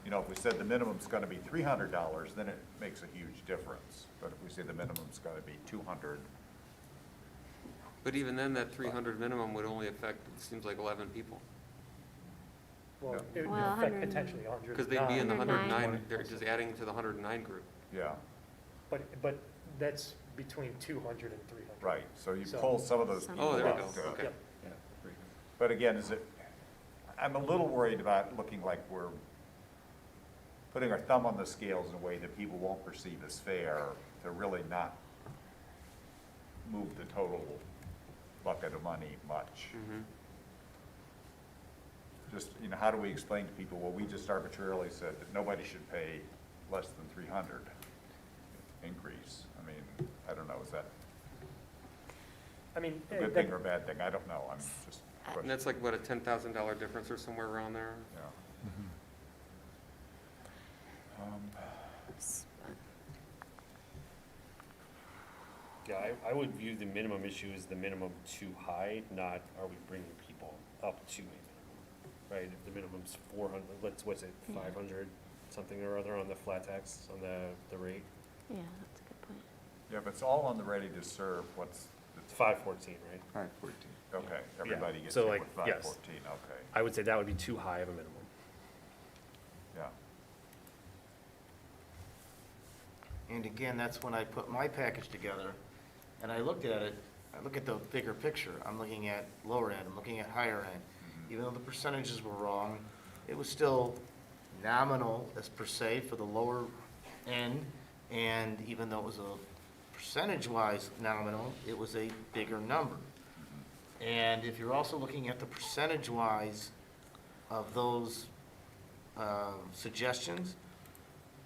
You know, if we said the minimum's going to be $300, then it makes a huge difference. But if we say the minimum's going to be $200, But even then, that 300 minimum would only affect, it seems like 11 people. well, Yeah. it would Well, affect 100 potentially 100. Because they'd be in the 109. 109, they're just adding to the 109 group. yeah, But that's between 200 and 300. right. So you So- pull some of those people Oh, there we up go, to- okay. Yep. But again, I'm a little worried about looking like we're putting our thumb on the scales in a way that people won't perceive as fair to really not move the total bucket of money much. Just, you know, how do we explain to people, well, we just arbitrarily said that nobody should pay less than 300 increase? I mean, I don't know, is that I mean, a good thing or a bad thing? I don't know, I'm just And questioning. that's like, what, a $10,000 difference or somewhere around there? Yeah. Yeah, I would view the minimum issue as the minimum too high, not are we bringing people up to a minimum, right? If the minimum's 400, what's it, 500, something or other on the flat tax, on the rate. Yeah, that's a good point. Yeah, but it's all on the ready to serve, what's, It's 514, right? okay, everybody gets So, hit like, with yes. 514, okay, I would say that would be too high of a minimum. yeah. And again, that's when I put my package together, and I looked at it, I look at the bigger picture. I'm looking at lower end, I'm looking at higher end. Even though the percentages were wrong, it was still nominal as per se for the lower end, and even though it was a percentage-wise nominal, it was a bigger number. And if you're also looking at the percentage-wise of those suggestions,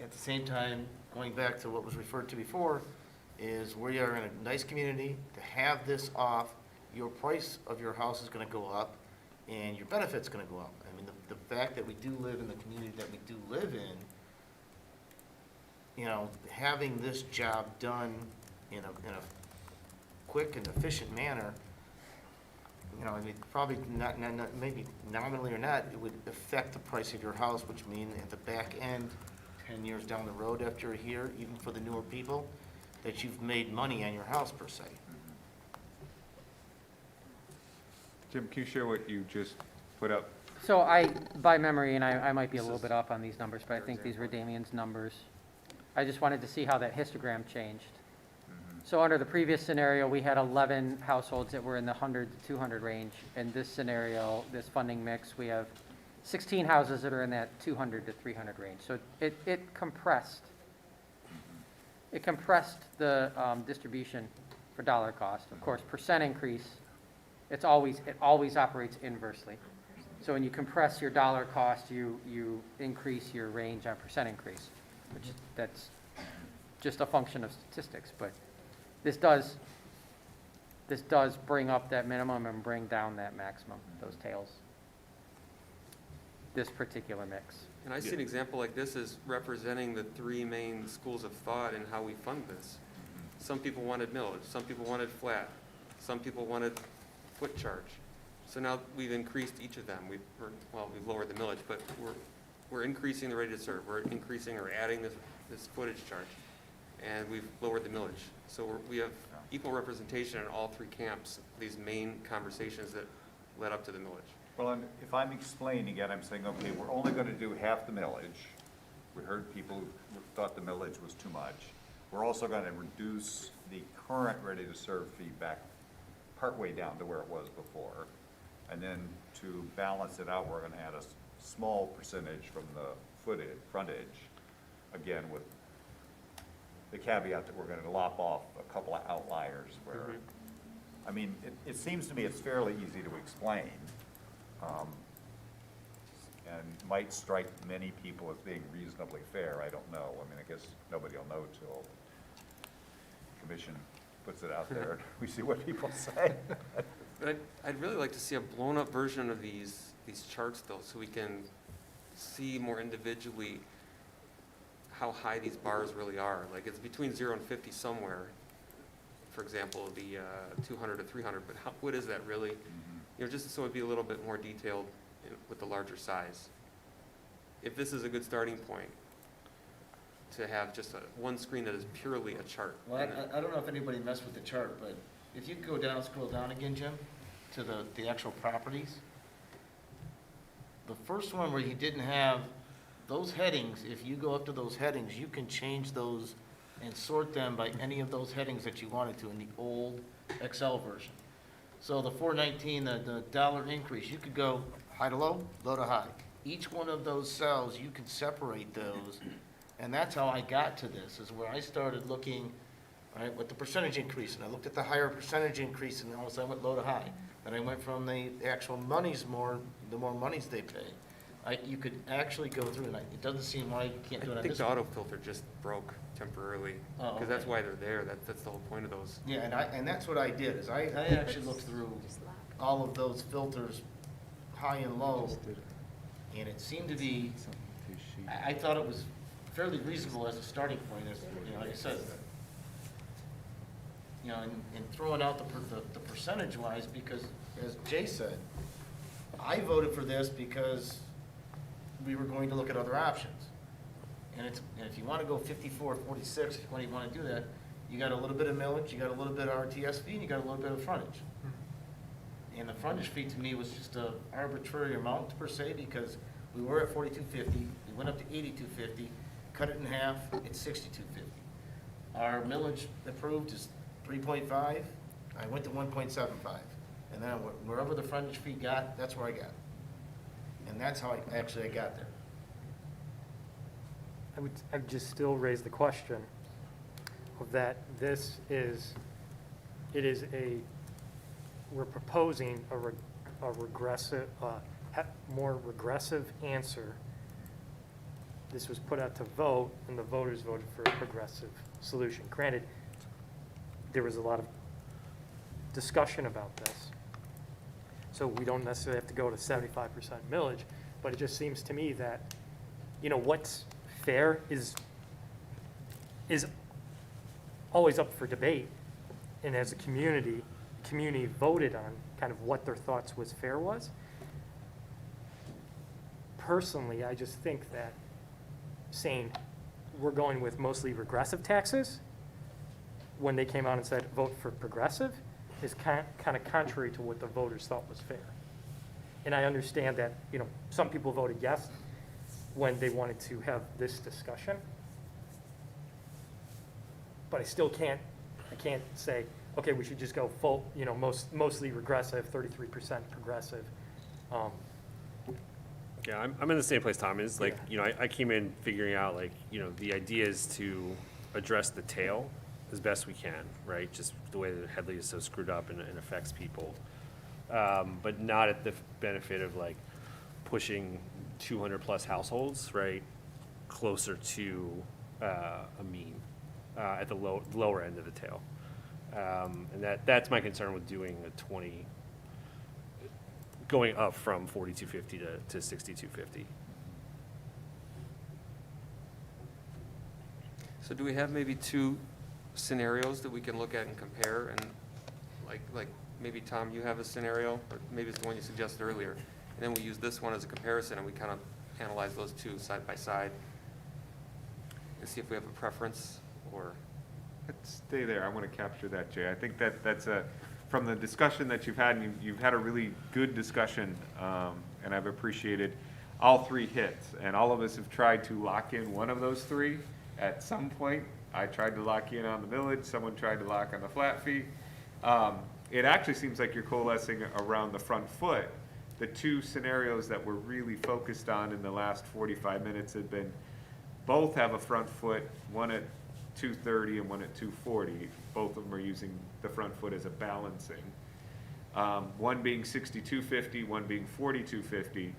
at the same time, going back to what was referred to before, is we are in a nice community. To have this off, your price of your house is gonna go up, and your benefit's gonna go up. I mean, the fact that we do live in the community that we do live in, you know, having this job done in a quick and efficient manner, you know, I mean, probably not, maybe nominally or not, it would affect the price of your house, which means at the back end, 10 years down the road after you're here, even for the newer people, that you've made money on your house per se. Jim, can you share what you just put up? So by memory, and I might be a little bit off on these numbers, but I think these were Damien's numbers. I just wanted to see how that histogram changed. So under the previous scenario, we had 11 households that were in the 100 to 200 range. In this scenario, this funding mix, we have 16 houses that are in that 200 to 300 range. So it compressed. It compressed the distribution for dollar cost. Of course, percent increase, it always operates inversely. So when you compress your dollar cost, you increase your range on percent increase, that's just a function of statistics. But this does bring up that minimum and bring down that maximum, those tails. This particular mix. And I see an example like this as representing the three main schools of thought in how we fund this. Some people wanted millage, some people wanted flat, some people wanted foot charge. So now we've increased each of them. We've lowered the millage, but we're increasing the rate of serve. We're increasing or adding this footage charge, and we've lowered the millage. So we have equal representation in all three camps, these main conversations that led up to the millage. Well, and if I'm explaining it, I'm saying, okay, we're only gonna do half the millage. We heard people who thought the millage was too much. We're also gonna reduce the current ready-to-serve fee back partway down to where it was before. And then to balance it out, we're gonna add a small percentage from the frontage, again, with the caveat that we're gonna lop off a couple of outliers where, I mean, it seems to me it's fairly easy to explain. And might strike many people as being reasonably fair, I don't know. I mean, I guess nobody will know till the commission puts it out there and we see what people say. But I'd really like to see a blown-up version of these charts, though, so we can see more individually how high these bars really are. Like, it's between 0 and 50 somewhere, for example, the 200 to 300, but what is that really? You know, just so it'd be a little bit more detailed with the larger size. If this is a good starting point, to have just one screen that is purely a chart. Well, I don't know if anybody messed with the chart, but if you go down, scroll down again, Jim, to the actual properties. The first one where you didn't have those headings, if you go up to those headings, you can change those and sort them by any of those headings that you wanted to in the old Excel version. So the 419, the dollar increase, you could go high to low, low to high. Each one of those cells, you can separate those, and that's how I got to this, is where I started looking, right, with the percentage increase, and I looked at the higher percentage increase, and all of a sudden I went low to high. Then I went from the actual monies the more monies they pay. You could actually go through, and it doesn't seem why you can't do it I on think this the one. auto filter just broke temporarily, Oh, because that's okay. why they're there. That's the whole point of those. Yeah, and that's what I did, is I actually looked through all of those filters, high and low, and it seemed to be, I thought it was fairly reasonable as a starting point, as, you know, like I said, you know, and throwing out the percentage-wise, because, as Jay said, I voted for this because we were going to look at other options. and if you wanna go 54, 46, when you wanna do that, you got a little bit of millage, you got a little bit of RTS fee, and you got a little bit of frontage. And the frontage fee to me was just a arbitrary amount per se, because we were at 4250, we went up to 8250, cut it in half, it's 6250. Our millage approved is 3.5, I went to 1.75. And then wherever the frontage fee got, that's where I got. And that's how I got there. I would just still raise the question of that we're proposing a regressive, more regressive answer. This was put out to vote, and the voters voted for a progressive solution. Granted, there was a lot of discussion about this, so we don't necessarily have to go to 75% millage, but it just seems to me that, what's fair is always up for debate, and as a community voted on kind of what their thoughts was fair was. Personally, I just think that saying we're going with mostly regressive taxes when they came out and said vote for progressive is kind of contrary to what the voters thought was fair. And I understand that, some people voted yes when they wanted to have this discussion. But I still can't say, okay, we should just go full, mostly regressive, 33% progressive. Yeah, I'm in the same place Tom is. Like, I came in figuring out, the idea is to address the tail as best we can, right? Just the way that Headley is so screwed up and affects people. But not at the benefit of, pushing 200 plus households, right, closer to a mean at the lower end of the tail. And that's my concern with doing going up from 4250 to 6250. So do we have maybe two scenarios that we can look at and compare? And like maybe Tom, you have a scenario, or maybe it's the one you suggested earlier. And then we use this one as a comparison and we kind of analyze those two side by side and see if we have a preference or. Let's stay there. I want to capture that, Jay. I think that's from the discussion that you've had, and you've had a really good discussion, and I've appreciated all three hits. And all of us have tried to lock in one of those three at some point. I tried to lock in on the millage. Someone tried to lock on the flat fee. It actually seems like you're coalescing around the front foot. The two scenarios that we're really focused on in the last 45 minutes have been, both have a front foot, one at 230 and one at 240. Both of them are using the front foot as a balancing. One being 6250, one being 4250,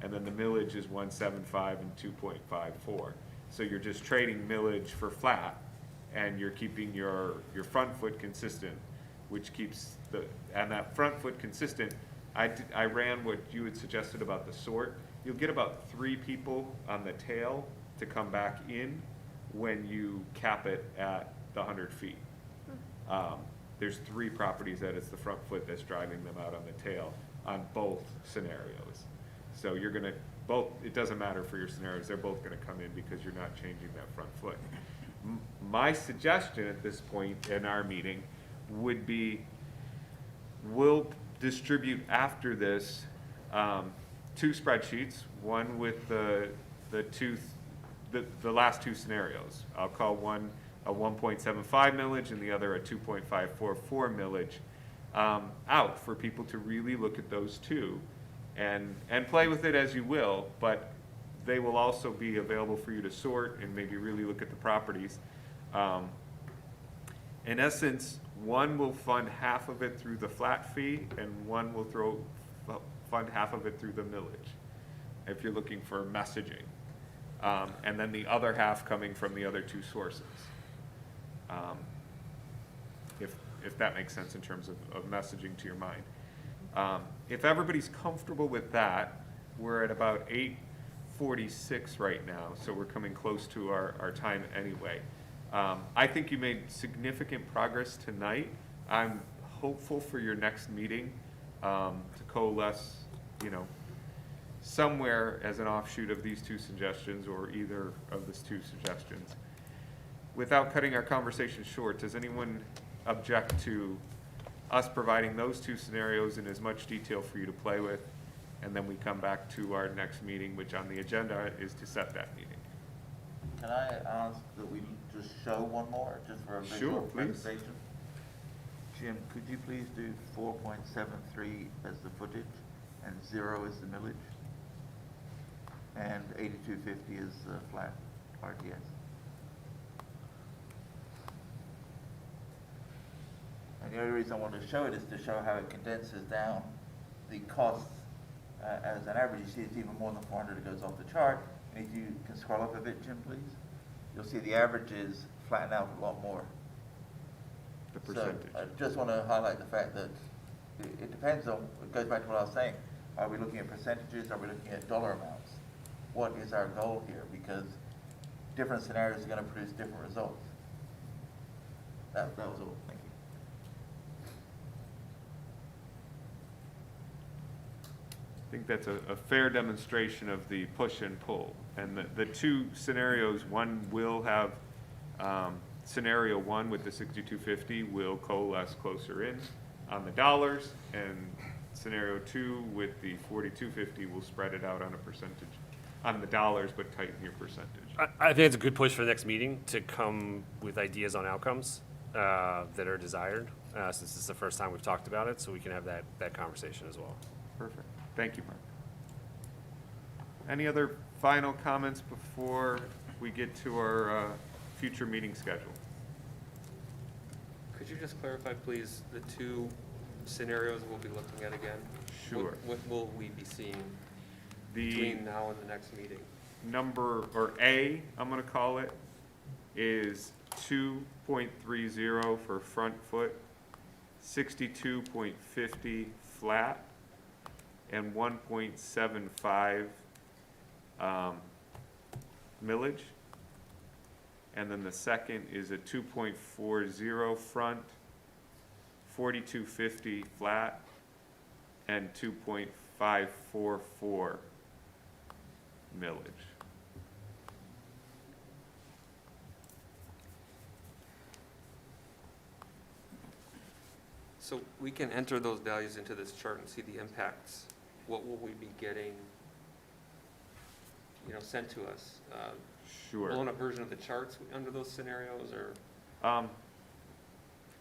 and then the millage is 175 and 2.54. So you're just trading millage for flat, and you're keeping your front foot consistent, which keeps and that front foot consistent. I ran what you had suggested about the sort. You'll get about 3 people on the tail to come back in when you cap it at the 100 feet. There's 3 properties that it's the front foot that's driving them out on the tail on both scenarios. So you're gonna it doesn't matter for your scenarios, they're both gonna come in because you're not changing that front foot. My suggestion at this point in our meeting would be, we'll distribute after this 2 spreadsheets, one with the last 2 scenarios. I'll call one a 1.75 millage and the other a 2.544 millage, out for people to really look at those 2 and play with it as you will, but they will also be available for you to sort and maybe really look at the properties. In essence, one will fund half of it through the flat fee and one will fund half of it through the millage, if you're looking for messaging. And then the other half coming from the other 2 sources. If that makes sense in terms of messaging to your mind. If everybody's comfortable with that, we're at about 8:46 right now, so we're coming close to our time anyway. I think you made significant progress tonight. I'm hopeful for your next meeting to coalesce, somewhere as an offshoot of these two suggestions or either of these two suggestions. Without cutting our conversation short, does anyone object to us providing those two scenarios in as much detail for you to play with? And then we come back to our next meeting, which on the agenda is to set that meeting. Can I ask that we just show one more, just for a Sure, visual please. presentation? Jim, could you please do 4.73 as the footage and 0 is the millage? And 8250 is the flat RTS? And the only reason I wanted to show it is to show how it condenses down the costs as an average. You see it's even more than 400 it goes off the chart. And if you can scroll up a bit, Jim, please, you'll see the averages flatten out a lot more. The percentage. So I just want to highlight the fact that it depends on, it goes back to what I was saying. Are we looking at percentages? Are we looking at dollar amounts? What is our goal here? Because different scenarios are going to produce different results. That was all. Thank you. I think that's a fair demonstration of the push and pull. And the two scenarios, one will have, scenario one with the 6250 will coalesce closer in on the dollars, and scenario two with the 4250 will spread it out on a percentage, on the dollars, but tighten your percentage. I think it's a good push for the next meeting to come with ideas on outcomes that are desired, since it's the first time we've talked about it, so we can have that conversation as well. Perfect. Thank you, Mark. Any other final comments before we get to our future meeting schedule? Could you just clarify, please, the two scenarios we'll be looking at again? Sure. What will we be seeing The between now and the next meeting? number, or A, I'm gonna call it, is 2.30 for front foot, 62.50 flat, and 1.75 millage. And then the second is a 2.40 front, 42.50 flat, and 2.544 millage. So we can enter those values into this chart and see the impacts. What will we be getting, sent to us? Sure. Blown up version of the charts under those scenarios, or?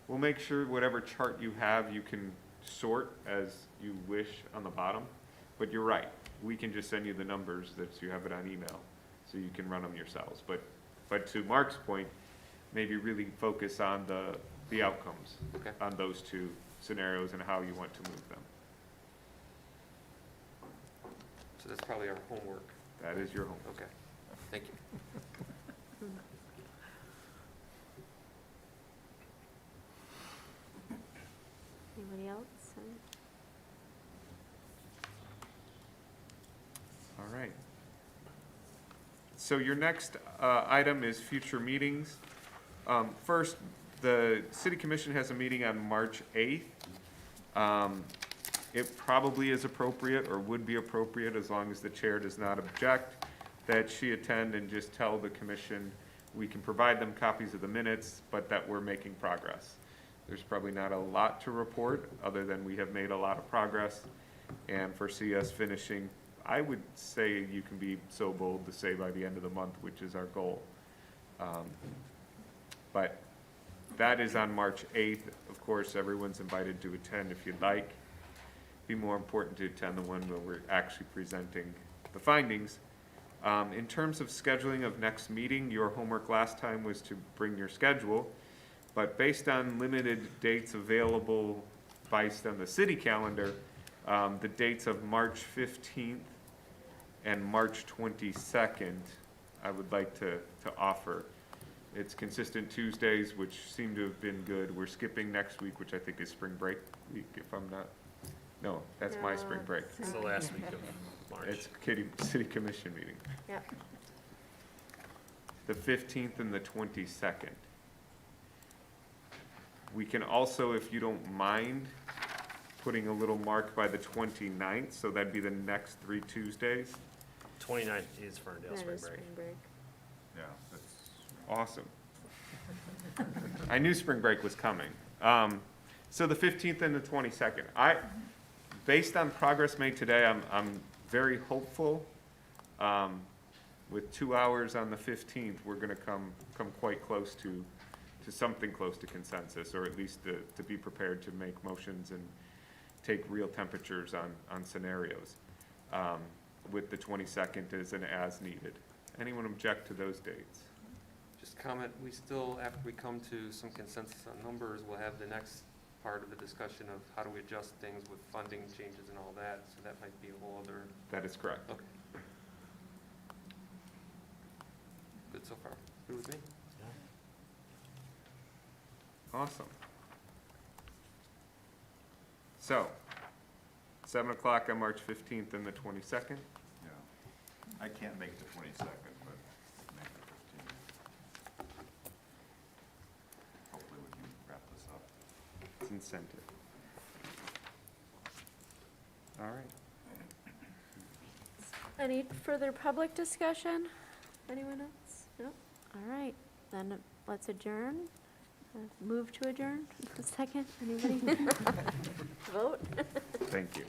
We'll make sure whatever chart you have, you can sort as you wish on the bottom. But you're right, we can just send you the numbers that you have it on email, so you can run them yourselves. But to Mark's point, maybe really focus on the outcomes Okay. on those two scenarios and how you want to move them. So that's probably our homework. That is your homework. Okay, thank you. Anybody else? All right. So your next item is future meetings. First, the city commission has a meeting on March 8th. It probably is appropriate or would be appropriate, as long as the chair does not object, that she attend and just tell the commission we can provide them copies of the minutes, but that we're making progress. There's probably not a lot to report, other than we have made a lot of progress and foresee us finishing, I would say you can be so bold to say by the end of the month, which is our goal. But that is on March 8th. Of course, everyone's invited to attend if you'd like. Be more important to attend the one where we're actually presenting the findings. In terms of scheduling of next meeting, your homework last time was to bring your schedule, but based on limited dates available based on the city calendar, the dates of March 15th and March 22nd, I would like to offer. It's consistent Tuesdays, which seem to have been good. We're skipping next week, which I think is spring break week, if I'm not, no, that's my spring break. It's the last week of March. It's city commission meeting. Yep. The 15th and the 22nd. We can also, if you don't mind, putting a little mark by the 29th, so that'd be the next 3 Tuesdays. 29th is Ferndale That spring is break. spring break. Yeah, that's awesome. I knew spring break was coming. So the 15th and the 22nd. Based on progress made today, I'm very hopeful. With 2 hours on the 15th, we're gonna come quite close to something close to consensus, or at least to be prepared to make motions and take real temperatures on scenarios. With the 22nd as an as needed. Anyone object to those dates? Just comment, we still, after we come to some consensus on numbers, we'll have the next part of the discussion of how do we adjust things with funding changes and all that, so that might be a whole other, That is correct. okay. Good so far, good with me? Awesome. So, 7 o'clock on March 15th and the 22nd. Yeah. I can't make the 22nd, but make the 15th. Hopefully we can wrap this up. It's incentive. All right. Any further public discussion? Anyone else? No? All right, then let's adjourn. Move to adjourn. Second, anybody? Vote. Thank you.